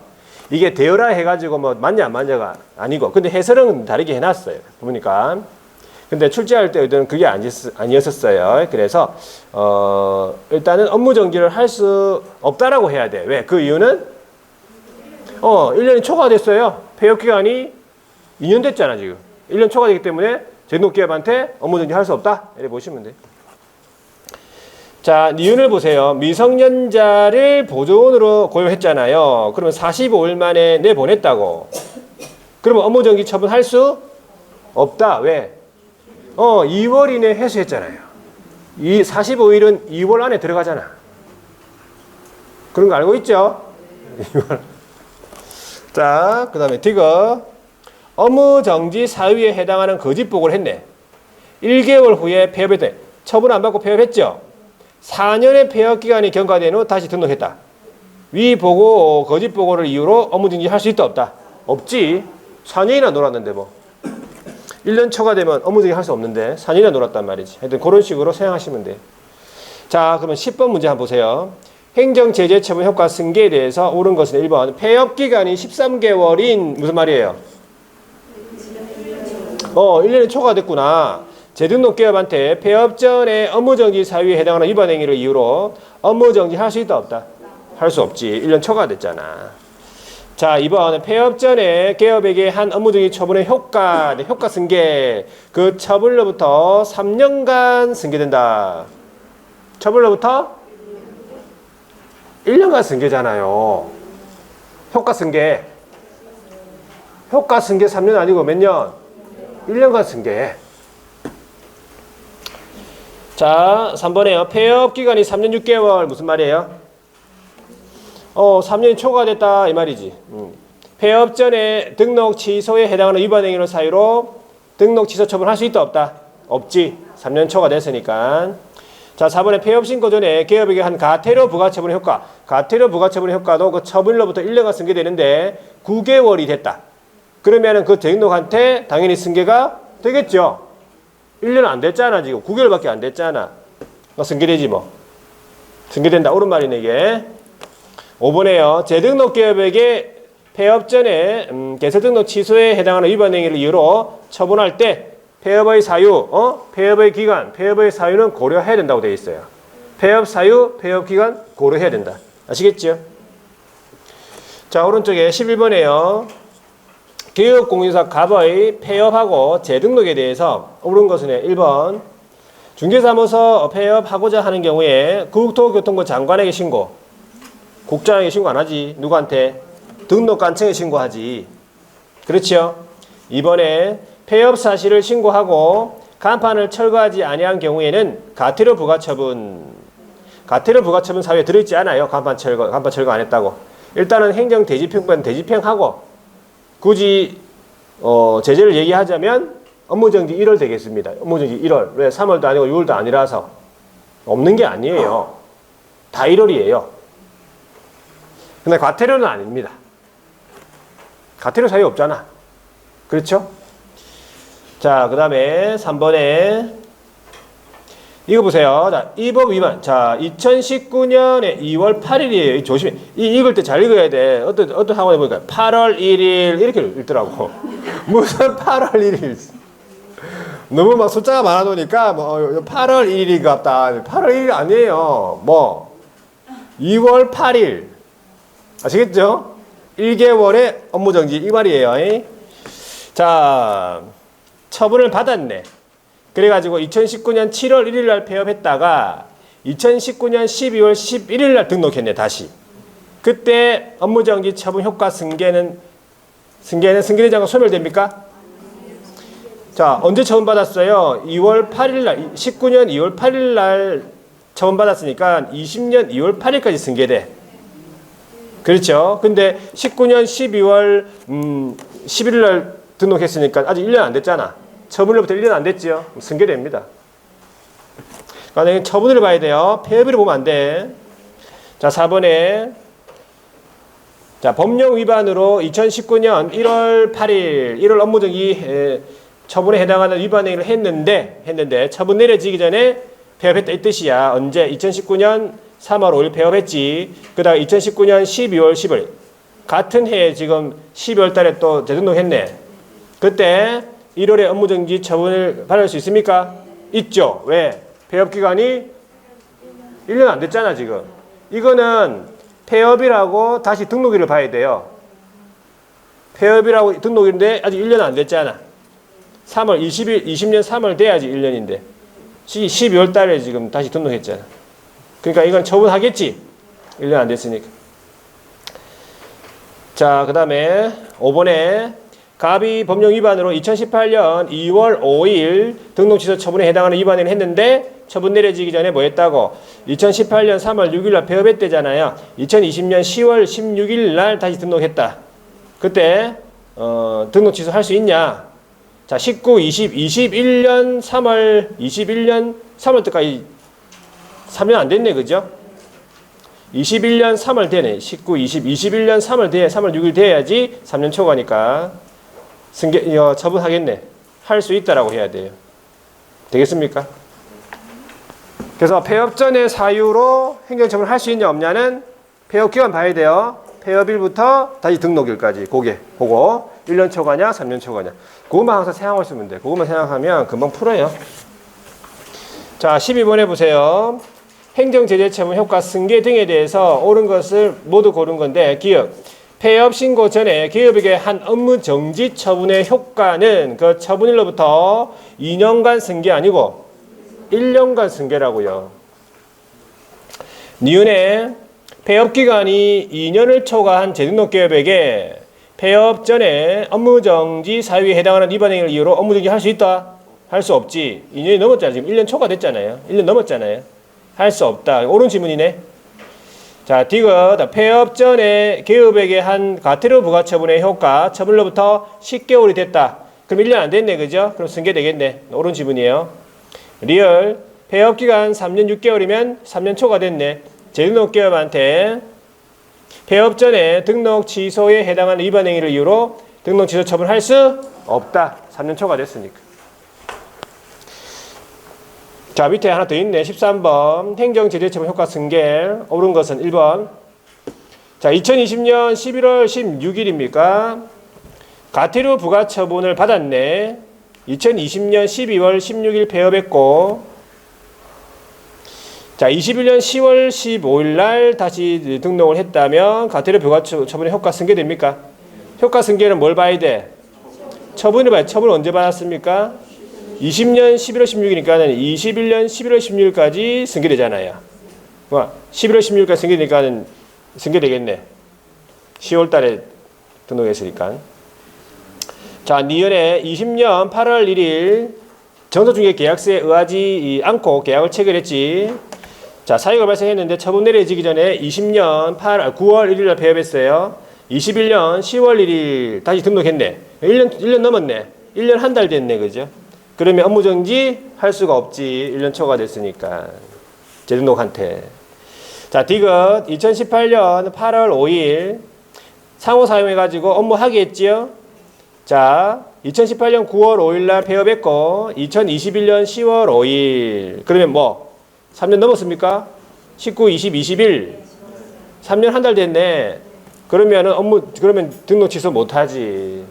이게 대여라 해가지고 뭐 맞냐 안 맞냐가 아니고 근데 해설은 다르게 해놨어요. 보니까. 근데 출제할 때 의도는 그게 아니었었어요. 그래서 일단은 업무정지를 할 수 없다라고 해야 돼. 왜? 그 이유는 1년이 초과됐어요. 폐업기간이 2년 됐잖아 지금. 1년 초과되기 때문에 재등록기업한테 업무정지 할 수 없다. 이렇게 보시면 돼요. 자, 이윤을 보세요. 미성년자를 보조원으로 고용했잖아요. 그러면 45일 만에 내보냈다고. 그러면 업무정지 처분할 수 없다. 왜? 2월 이내 회수했잖아요. 이 45일은 2월 안에 들어가잖아. 그런 거 알고 있죠? 2월. 자, 그 다음에 디귿. 업무정지 사유에 해당하는 거짓보고를 했네. 1개월 후에 폐업했대. 처분 안 받고 폐업했죠? 4년의 폐업 기간이 경과된 후 다시 등록했다. 위 보고 거짓 보고를 이유로 업무정지 할 수 있다 없다? 없지. 4년이나 놀았는데 뭐. 1년 초과되면 업무정지 할 수 없는데 4년이나 놀았단 말이지. 하여튼 그런 식으로 생각하시면 돼. 자, 그러면 10번 문제 한번 보세요. 행정제재 처분 효과 승계에 대해서 옳은 것은 1번. 폐업 기간이 13개월인 무슨 말이에요? 1년이 초과됐구나. 재등록 기업한테 폐업 전에 업무정지 사유에 해당하는 위반 행위를 이유로 업무정지 할 수 있다 없다? 할 수 없지. 1년 초과됐잖아. 자, 2번 폐업 전에 기업에게 한 업무정지 처분의 효과 승계. 그 처분로부터 3년간 승계된다. 처분로부터 1년간 승계잖아요. 효과 승계 3년 아니고 몇 년? 1년간 승계. 자, 3번에요. 폐업 기간이 3년 6개월 무슨 말이에요? 3년이 초과됐다 이 말이지. 폐업 전에 등록 취소에 해당하는 위반 행위의 사유로 등록 취소 처분할 수 있다 없다? 없지. 3년 초과됐으니까. 자, 4번에 폐업 신고 전에 기업에게 한 가태료 부과 처분의 효과. 가태료 부과 처분의 효과도 그 처분로부터 1년간 승계되는데 9개월이 됐다. 그러면은 그 대등록한테 당연히 승계가 되겠죠. 1년 안 됐잖아 지금. 9개월밖에 안 됐잖아. 승계되지 뭐. 승계된다. 옳은 말이네 이게. 5번에요. 재등록 기업에게 폐업 전에 개설 등록 취소에 해당하는 위반 행위를 이유로 처분할 때 폐업의 사유, 폐업의 기간, 폐업의 사유는 고려해야 된다고 되어 있어요. 폐업 사유, 폐업 기간 고려해야 된다. 아시겠죠? 자, 오른쪽에 11번에요. 기업공인사 갑의 폐업하고 재등록에 대해서 옳은 것은 1번 중개사무소 폐업하고자 하는 경우에 국토교통부 장관에게 신고, 국장에게 신고 안 하지. 누구한테? 등록관청에 신고하지. 그렇죠? 2번에 폐업 사실을 신고하고 간판을 철거하지 아니한 경우에는 가태료 부과처분. 가태료 부과처분 사유에 들어있지 않아요. 간판 철거 안 했다고. 일단은 행정 대집행권 대집행하고 굳이 제재를 얘기하자면 업무정지 1월 되겠습니다. 업무정지 1월. 왜? 3월도 아니고 6월도 아니라서. 없는 게 아니에요. 다 1월이에요. 근데 과태료는 아닙니다. 과태료 사유 없잖아. 그렇죠? 자, 그 다음에 3번에 이거 보세요. 자, 이 법 위반. 자, 2019년에 2월 8일이에요. 조심해. 읽을 때 잘 읽어야 돼. 어떤 학원에 보니까 8월 1일 이렇게 읽더라고. 무슨 8월 1일. 너무 막 숫자가 많아 놓으니까 뭐 8월 1일이 같다. 8월 1일 아니에요. 2월 8일. 아시겠죠? 1개월의 업무정지 이 말이에요. 자, 처분을 받았네. 그래가지고 2019년 7월 1일 날 폐업했다가 2019년 12월 11일 날 등록했네, 다시. 그때 업무정지 처분 효과 승계는 승계대장과 소멸됩니까? 자, 언제 처분받았어요? 2월 8일 날, 19년 2월 8일 날 처분받았으니까 20년 2월 8일까지 승계돼. 그렇죠? 근데 19년 12월 11일 날 등록했으니까 아직 1년 안 됐잖아. 처분일부터 1년 안 됐죠? 승계됩니다. 그러니까 처분을 봐야 돼요. 폐업일을 보면 안 돼. 자, 4번에 자, 법령 위반으로 2019년 1월 8일 1월 업무정지 처분에 해당하는 위반 행위를 했는데 처분 내려지기 전에 폐업했다 이 뜻이야. 언제? 2019년 3월 5일 폐업했지. 그 다음 2019년 12월 10일 같은 해에 지금 12월 달에 또 재등록했네. 그때 1월에 업무정지 처분을 받을 수 있습니까? 있죠. 왜? 폐업기간이 1년 안 됐잖아 지금. 이거는 폐업이라고 다시 등록일을 봐야 돼요. 폐업이라고 등록일인데 아직 1년 안 됐잖아. 3월 20년 3월 돼야지 1년인데 12월 달에 지금 다시 등록했잖아. 그러니까 이건 처분하겠지. 1년 안 됐으니까. 자, 그 다음에 5번에 갑이 법령 위반으로 2018년 2월 5일 등록 취소 처분에 해당하는 위반을 했는데 처분 내려지기 전에 뭐 했다고? 2018년 3월 6일 날 폐업했대잖아요. 2020년 10월 16일 날 다시 등록했다. 그때 등록 취소할 수 있냐? 자, 19, 20, 21년 3월 때까지 3년 안 됐네, 그죠? 21년 3월 되네. 19, 20, 21년 3월 6일 돼야지 3년 초과니까 처분하겠네. 할 수 있다라고 해야 돼요. 되겠습니까? 그래서 폐업 전의 사유로 행정처분을 할 수 있냐 없냐는 폐업 기간 봐야 돼요. 폐업일부터 다시 등록일까지 그거 1년 초과냐 3년 초과냐 그것만 항상 생각할 수 있는데 그것만 생각하면 금방 풀어요. 자, 12번에 보세요. 행정제재처분 효과 승계 등에 대해서 옳은 것을 모두 고른 건데 기업 폐업 신고 전에 기업에게 한 업무 정지 처분의 효과는 그 처분일로부터 2년간 승계 아니고 1년간 승계라고요. 니은에 폐업 기간이 2년을 초과한 재등록 기업에게 폐업 전에 업무 정지 사유에 해당하는 위반 행위를 이유로 업무 정지 할 수 있다? 할 수 없지. 2년이 넘었잖아요. 지금 1년 초과됐잖아요. 1년 넘었잖아요. 할 수 없다. 옳은 질문이네. 자, 디귿 폐업 전에 기업에게 한 과태료 부과 처분의 효과 처분로부터 10개월이 됐다. 그럼 1년 안 됐네, 그죠? 그럼 승계되겠네. 옳은 지문이에요. 리얼 폐업 기간 3년 6개월이면 3년 초과됐네. 재등록 기업한테 폐업 전에 등록 취소에 해당하는 위반 행위를 이유로 등록 취소 처분할 수 없다. 3년 초과됐으니까. 자, 밑에 하나 더 있네. 13번 행정제재처분 효과 승계. 옳은 것은 1번 자, 2020년 11월 16일입니까? 가태료 부과 처분을 받았네. 2020년 12월 16일 폐업했고, 자, 21년 10월 15일 날 다시 등록을 했다면 가태료 부과 처분의 효과 승계됩니까? 효과 승계는 뭘 봐야 돼? 처분을 봐야 돼. 처분을 언제 받았습니까? 20년 11월 16일이니까 21년 11월 16일까지 승계되잖아요. 11월 16일까지 승계되니까 승계되겠네. 10월 달에 등록했으니까. 자, 니은에 20년 8월 1일 정서중개 계약서에 의하지 않고 계약을 체결했지. 자, 사유가 발생했는데 처분 내려지기 전에 20년 9월 1일 날 폐업했어요. 21년 10월 1일 다시 등록했네. 1년 넘었네. 1년 한 달 됐네. 그죠? 그러면 업무정지 할 수가 없지. 1년 초과됐으니까. 재등록한테. 자, 디귿 2018년 8월 5일 상호 사용해가지고 업무하게 했지요. 자, 2018년 9월 5일 날 폐업했고 2021년 10월 5일 그러면 뭐 3년 넘었습니까? 19, 20, 21 3년 한 달 됐네. 그러면은 그러면 등록 취소 못하지.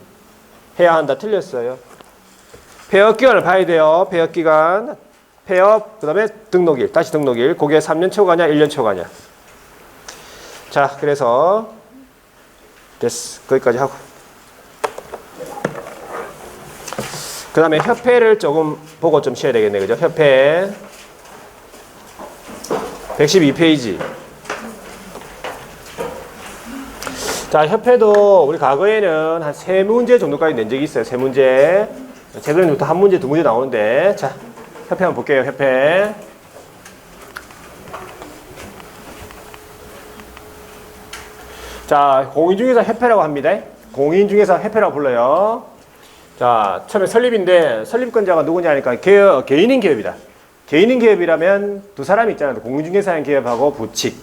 해야 한다. 틀렸어요. 폐업 기간을 봐야 돼요. 폐업 기간. 폐업, 그 다음에 등록일, 다시 등록일. 그게 3년 초과냐, 1년 초과냐. 자, 그래서 됐어. 거기까지 하고. 그 다음에 협회를 조금 보고 좀 쉬어야 되겠네. 그죠? 협회. 112페이지. 자, 협회도 우리 과거에는 한 3문제 정도까지 낸 적이 있어요. 3문제. 최근에부터 1문제, 2문제 나오는데. 자, 협회 한번 볼게요. 협회. 자, 공인중개사 협회라고 합니다. 공인중개사 협회라고 불러요. 자, 처음에 설립인데 설립권자가 누구냐 하니까 개인인 기업이다. 개인인 기업이라면 두 사람이 있잖아요. 공인중개사인 기업하고 부칙.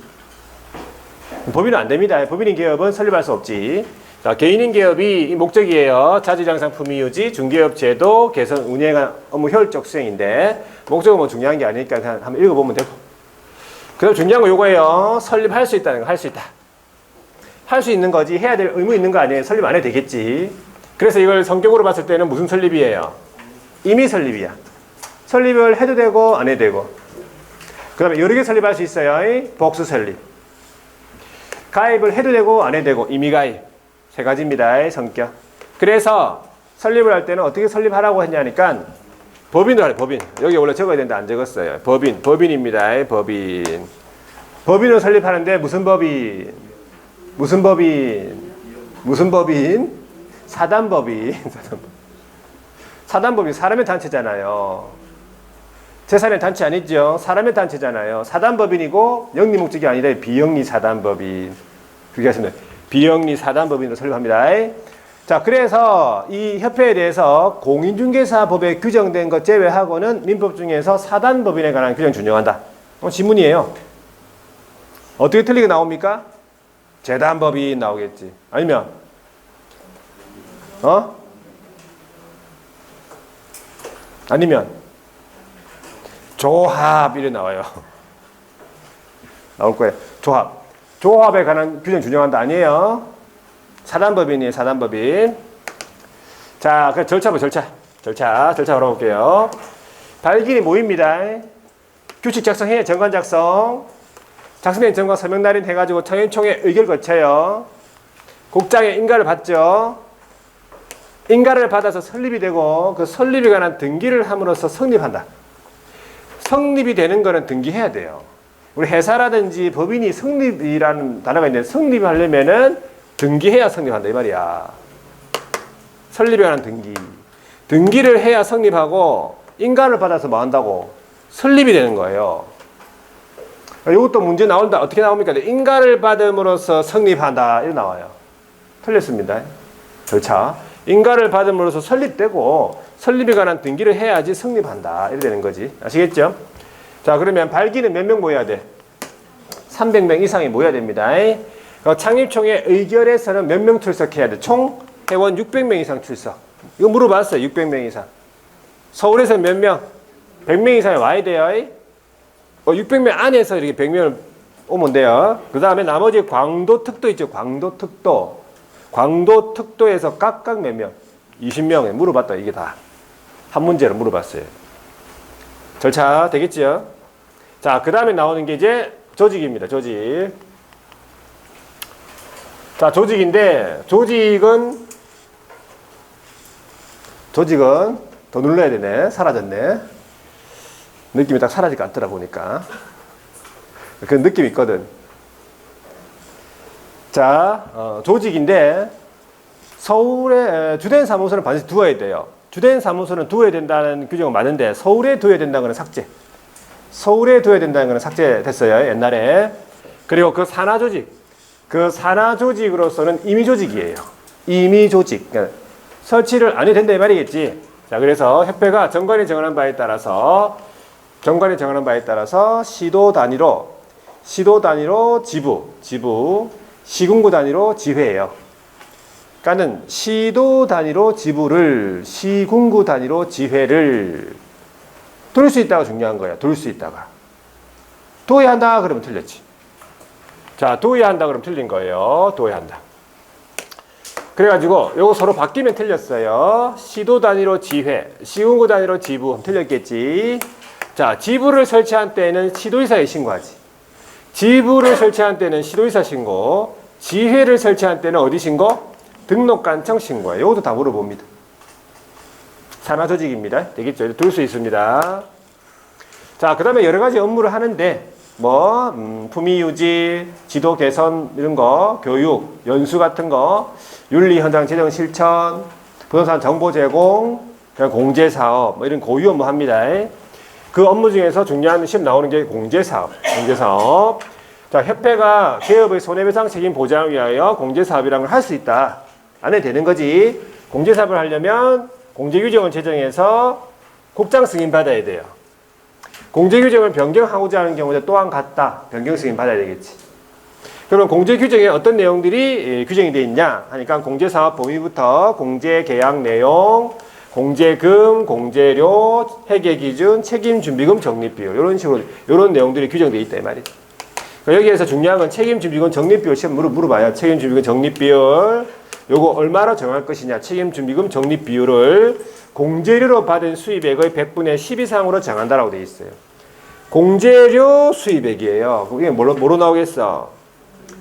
법인은 안 됩니다. 법인인 기업은 설립할 수 없지. 자, 개인인 기업이 목적이에요. 자주장상품위 유지, 중개업 제도, 개선, 운영, 업무 효율적 수행인데 목적은 뭐 중요한 게 아니니까 그냥 한번 읽어보면 되고. 그다음 중요한 거 요거예요. 설립할 수 있다는 거, 할 수 있다. 할 수 있는 거지 해야 될 의무 있는 거 아니에요. 설립 안 해도 되겠지. 그래서 이걸 성격으로 봤을 때는 무슨 설립이에요? 임의 설립이야. 설립을 해도 되고 안 해도 되고. 그 다음에 여러 개 설립할 수 있어요. 복수 설립. 가입을 해도 되고 안 해도 되고. 임의 가입. 세 가지입니다. 성격. 그래서 설립을 할 때는 어떻게 설립하라고 했냐니까 법인으로 하래. 법인. 여기 원래 적어야 되는데 안 적었어요. 법인. 법인입니다. 법인. 법인을 설립하는데 무슨 법인? 무슨 법인? 무슨 법인? 사단법인. 사단법인 사람의 단체잖아요. 재산의 단체 아니죠? 사람의 단체잖아요. 사단법인이고 영리 목적이 아니라 비영리 사단법인. 그렇게 하시면 돼요. 비영리 사단법인으로 설립합니다. 자, 그래서 이 협회에 대해서 공인중개사법에 규정된 것 제외하고는 민법 중에서 사단법인에 관한 규정 준용한다. 지문이에요. 어떻게 틀리게 나옵니까? 재단법인 나오겠지. 아니면 아니면 조합 이래 나와요. 나올 거예요. 조합. 조합에 관한 규정 준용한다 아니에요. 사단법인이에요. 사단법인. 자, 그 절차 알아볼게요. 발기인이 모입니다. 규칙 작성해. 정관 작성. 작성된 정관 서명 날인 해가지고 청인총회 의결 거쳐요. 국장의 인가를 받죠. 인가를 받아서 설립이 되고 그 설립에 관한 등기를 함으로써 성립한다. 성립이 되는 거는 등기해야 돼요. 우리 회사라든지 법인이 성립이라는 단어가 있는데 성립을 하려면은 등기해야 성립한다 이 말이야. 설립에 관한 등기. 등기를 해야 성립하고 인가를 받아서 뭐 한다고? 설립이 되는 거예요. 이것도 문제 나온다. 어떻게 나옵니까? 인가를 받음으로써 성립한다. 이렇게 나와요. 틀렸습니다. 절차. 인가를 받음으로써 설립되고 설립에 관한 등기를 해야지 성립한다. 이렇게 되는 거지. 아시겠죠? 자, 그러면 발기는 몇 명 모여야 돼? 300명 이상이 모여야 됩니다. 창립총회 의결에서는 몇 명 출석해야 돼? 총 회원 600명 이상 출석. 이거 물어봤어요. 600명 이상. 서울에서 몇 명? 100명 이상이 와야 돼요. 600명 안에서 이렇게 100명을 오면 돼요. 그 다음에 나머지 광도특도 있죠. 광도특도. 광도특도에서 각각 몇 명? 20명에 물어봤다. 이게 다. 한 문제로 물어봤어요. 절차 되겠죠? 자, 그 다음에 나오는 게 이제 조직입니다. 조직. 자, 조직인데, 조직은 더 눌러야 되네. 사라졌네. 느낌이 딱 사라질 것 같더라, 보니까. 그런 느낌이 있거든. 자, 조직인데, 서울에 주된 사무소는 반드시 두어야 돼요. 주된 사무소는 두어야 된다는 규정은 맞는데, 서울에 두어야 된다는 거는 삭제. 서울에 두어야 된다는 거는 삭제됐어요, 옛날에. 그리고 그 산하 조직. 그 산하 조직으로서는 임의 조직이에요. 임의 조직. 그러니까 설치를 안 해도 된다 이 말이겠지. 자, 그래서 협회가 정관이 정하는 바에 따라서 시도 단위로 지부, 시군구 단위로 지회예요. 그러니까는 시도 단위로 지부를, 시군구 단위로 지회를 둘 수 있다가 중요한 거야. 둘 수 있다가. 도의해야 한다 그러면 틀렸지. 자, 도의해야 한다 그러면 틀린 거예요. 도의해야 한다. 그래가지고 요거 서로 바뀌면 틀렸어요. 시도 단위로 지회, 시군구 단위로 지부 틀렸겠지. 자, 지부를 설치한 때는 시도의사에 신고하지. 지부를 설치한 때는 시도의사 신고, 지회를 설치한 때는 어디 신고? 등록관청 신고해. 요것도 다 물어봅니다. 산하조직입니다. 되겠죠? 둘 수 있습니다. 자, 그 다음에 여러 가지 업무를 하는데, 품위유지, 지도 개선, 이런 거, 교육, 연수 같은 거, 윤리 현장 재정 실천, 부동산 정보 제공, 공제사업, 이런 고유 업무 합니다. 그 업무 중에서 중요한 시험 나오는 게 공제사업. 자, 협회가 기업의 손해배상 책임 보장을 위하여 공제사업이라는 걸 할 수 있다. 안 해도 되는 거지. 공제사업을 하려면 공제규정을 제정해서 국장 승인 받아야 돼요. 공제규정을 변경하고자 하는 경우에 또한 같다. 변경 승인 받아야 되겠지. 그럼 공제규정에 어떤 내용들이 규정이 되어 있냐 하니까 공제사업 범위부터 공제계약 내용, 공제금, 공제료, 회계기준, 책임준비금 적립비율 이런 식으로 이런 내용들이 규정되어 있다 이 말이죠. 여기에서 중요한 건 책임준비금 적립비율 시험 물어봐요. 책임준비금 적립비율 요거 얼마로 정할 것이냐. 책임준비금 적립비율을 공제료로 받은 수입액의 100분의 10 이상으로 정한다라고 되어 있어요. 공제료 수입액이에요. 그게 뭐로 나오겠어?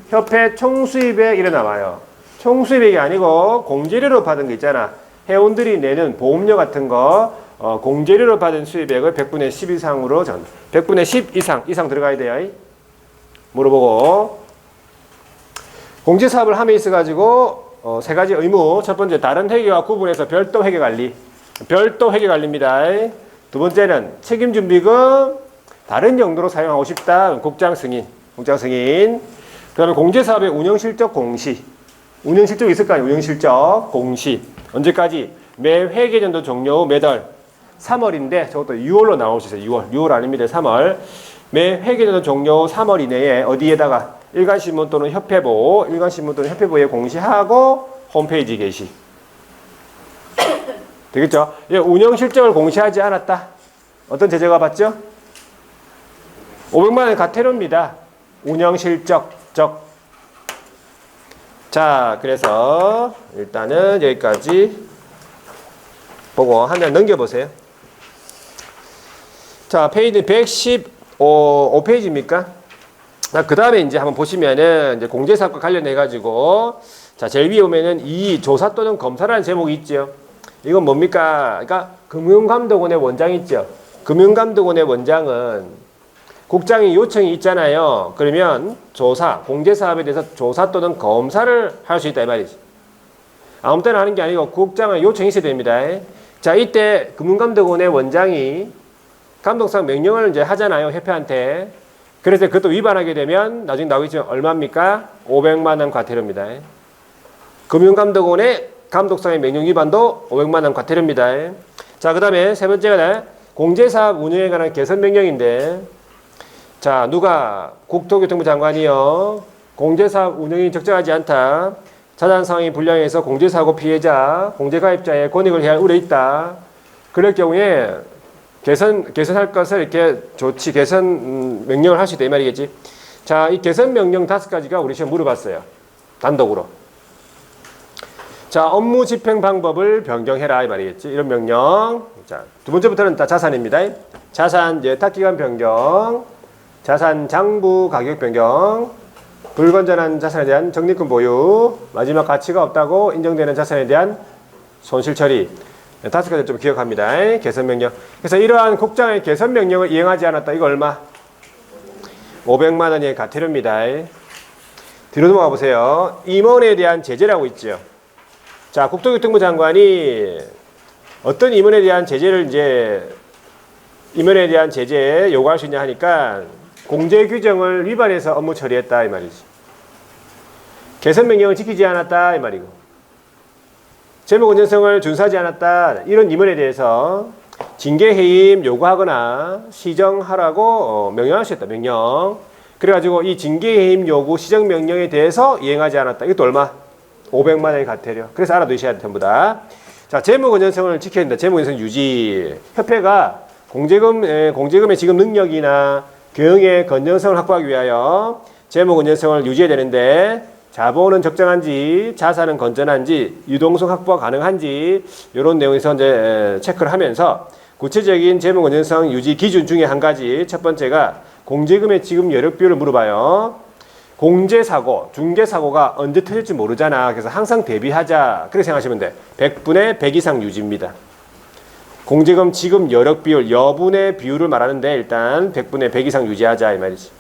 협회 총수입액 이래 나와요. 총수입액이 아니고 공제료로 받은 거 있잖아. 회원들이 내는 보험료 같은 거 공제료로 받은 수입액을 100분의 10 이상으로 100분의 10 이상 들어가야 돼요. 물어보고 공제사업을 함에 있어가지고 세 가지 의무. 첫 번째 다른 회계와 구분해서 별도 회계관리. 별도 회계관리입니다. 두 번째는 책임준비금 다른 용도로 사용하고 싶다. 국장 승인. 그 다음에 공제사업의 운영실적 공시. 운영실적이 있을 거 아니에요. 운영실적 공시. 언제까지? 매 회계년도 종료 후 매달 3월인데 저것도 6월로 나올 수 있어요. 6월 아닙니다. 3월. 매 회계년도 종료 후 3월 이내에 어디에다가 일간신문 또는 협회보에 공시하고 홈페이지 게시. 되겠죠? 예, 운영실적을 공시하지 않았다. 어떤 제재가 받죠? 500만 원 과태료입니다. 운영실적. 자, 그래서 일단은 여기까지 보고 한 장 넘겨보세요. 자, 페이지 115페이지입니까? 그 다음에 이제 한번 보시면은 이제 공제사업과 관련해가지고 자, 제일 위에 오면은 이 조사 또는 검사라는 제목이 있죠. 이건 뭡니까? 그러니까 금융감독원의 원장 있죠. 금융감독원의 원장은 국장이 요청이 있잖아요. 그러면 공제사업에 대해서 조사 또는 검사를 할 수 있다 이 말이지. 아무 때나 하는 게 아니고 국장은 요청이 있어야 됩니다. 자, 이때 금융감독원의 원장이 감독상 명령을 이제 하잖아요. 협회한테. 그래서 그것도 위반하게 되면 나중에 나오겠지만 얼마입니까? 500만 원 과태료입니다. 금융감독원의 감독상의 명령 위반도 500만 원 과태료입니다. 자, 그 다음에 세 번째가 공제사업 운영에 관한 개선 명령인데 자, 누가 국토교통부 장관이요. 공제사업 운영이 적절하지 않다. 자산 상황이 불량해서 공제사고 피해자, 공제가입자의 권익을 해할 우려 있다. 그럴 경우에 개선할 것을 이렇게 조치, 개선 명령을 할 수 있다 이 말이겠지. 자, 이 개선 명령 5가지가 우리 시험 물어봤어요. 단독으로. 자, 업무 집행 방법을 변경해라 이 말이겠지. 이런 명령. 자, 두 번째부터는 다 자산입니다. 자산 예탁기간 변경, 자산 장부 가격 변경, 불건전한 자산에 대한 적립금 보유, 마지막 가치가 없다고 인정되는 자산에 대한 손실 처리. 5가지 좀 기억합니다. 개선 명령. 그래서 이러한 국장의 개선 명령을 이행하지 않았다. 이거 얼마? 500만 원의 과태료입니다. 뒤로 넘어가 보세요. 임원에 대한 제재라고 있죠. 자, 국토교통부 장관이 어떤 임원에 대한 제재를 임원에 대한 제재 요구할 수 있냐 하니까 공제 규정을 위반해서 업무 처리했다 이 말이지. 개선 명령을 지키지 않았다 이 말이고. 재무 건전성을 준수하지 않았다 이런 임원에 대해서 징계 해임 요구하거나 시정하라고 명령할 수 있다. 명령. 그래가지고 이 징계 해임 요구 시정 명령에 대해서 이행하지 않았다. 이것도 얼마? 500만 원의 과태료. 그래서 알아두셔야 돼 전부 다. 자, 재무 건전성을 지켜야 된다. 재무 건전성 유지. 협회가 공제금의 지급 능력이나 경영의 건전성을 확보하기 위하여 재무 건전성을 유지해야 되는데 자본은 적정한지 자산은 건전한지 유동성 확보가 가능한지 이런 내용에서 이제 체크를 하면서 구체적인 재무 건전성 유지 기준 중에 한 가지 첫 번째가 공제금의 지급 여력 비율을 물어봐요. 공제사고, 중개사고가 언제 터질지 모르잖아. 그래서 항상 대비하자. 그렇게 생각하시면 돼. 100분의 100 이상 유지입니다. 공제금 지급 여력 비율, 여분의 비율을 말하는데 일단 100분의 100 이상 유지하자 이 말이지.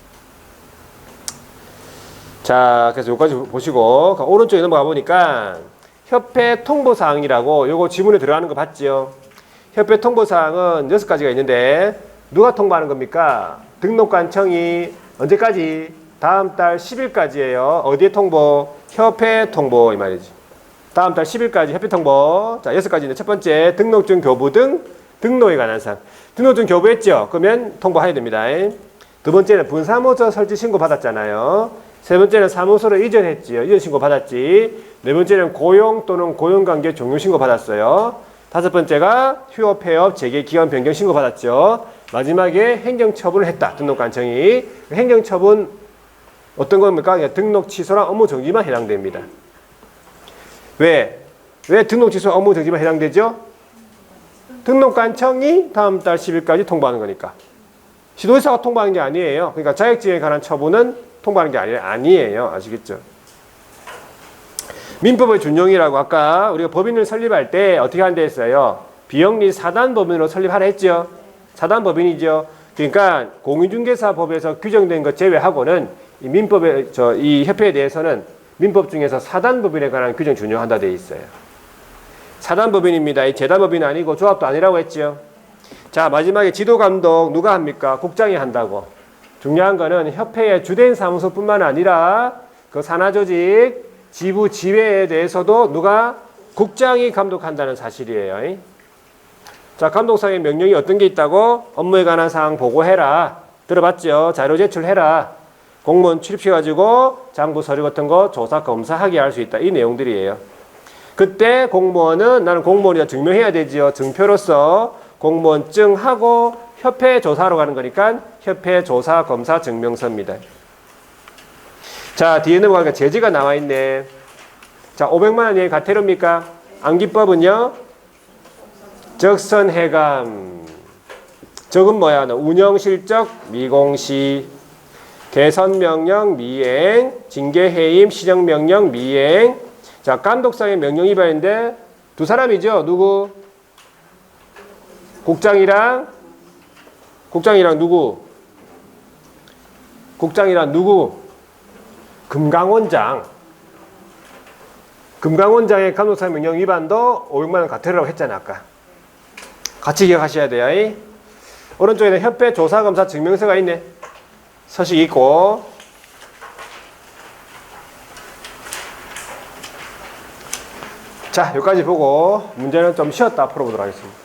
자, 그래서 여기까지 보시고 오른쪽에 넘어가 보니까 협회 통보사항이라고 요거 지문에 들어가는 거 봤지요? 협회 통보사항은 6가지가 있는데 누가 통보하는 겁니까? 등록관청이 언제까지? 다음 달 10일까지예요. 어디에 통보? 협회 통보 이 말이지. 다음 달 10일까지 협회 통보. 자, 6가지인데 첫 번째 등록증 교부 등 등록에 관한 사항. 등록증 교부했죠? 그러면 통보해야 됩니다. 두 번째는 분사무소 설치 신고 받았잖아요. 세 번째는 사무소를 이전했지요. 이전 신고 받았지. 네 번째는 고용 또는 고용관계 종료 신고 받았어요. 다섯 번째가 휴업, 폐업, 재개 기간 변경 신고 받았죠. 마지막에 행정처분을 했다. 등록관청이. 행정처분 어떤 겁니까? 그냥 등록 취소랑 업무 정지만 해당됩니다. 왜 등록 취소, 업무 정지만 해당되죠? 등록관청이 다음 달 10일까지 통보하는 거니까. 지도회사가 통보하는 게 아니에요. 그러니까 자격증에 관한 처분은 통보하는 게 아니에요. 아시겠죠? 민법의 준용이라고 아까 우리가 법인을 설립할 때 어떻게 한다 했어요? 비영리 사단법인으로 설립하라 했죠? 사단법인이죠. 그러니까 공인중개사법에서 규정된 것 제외하고는 이 민법의 이 협회에 대해서는 민법 중에서 사단법인에 관한 규정 준용한다 돼 있어요. 사단법인입니다. 이 재단법인 아니고 조합도 아니라고 했죠. 자, 마지막에 지도감독 누가 합니까? 국장이 한다고. 중요한 거는 협회의 주된 사무소뿐만 아니라 그 산하조직, 지부, 지회에 대해서도 누가? 국장이 감독한다는 사실이에요. 자, 감독상의 명령이 어떤 게 있다고? 업무에 관한 사항 보고해라. 들어봤죠? 자료 제출해라. 공무원 출입시켜가지고 장부 서류 같은 거 조사, 검사하게 할 수 있다. 이 내용들이에요. 그때 공무원은 나는 공무원이다 증명해야 되지요. 증표로서 공무원증하고 협회 조사하러 가는 거니까 협회 조사 검사 증명서입니다. 자, 뒤에 넘어가니까 제지가 나와 있네. 자, 500만 원의 과태료입니까? 안기법은요? 적선해감. 적은 뭐야? 운영실적 미공시. 개선명령 미행. 징계해임 시정명령 미행. 자, 감독상의 명령 위반인데 두 사람이죠. 누구? 국장이랑 누구? 국장이랑 누구? 금강원장. 금강원장의 감독상 명령 위반도 500만 원 과태료라고 했잖아 아까. 같이 기억하셔야 돼요. 오른쪽에는 협회 조사검사 증명서가 있네. 서식 있고. 자, 여기까지 보고 문제는 좀 쉬었다 풀어보도록 하겠습니다.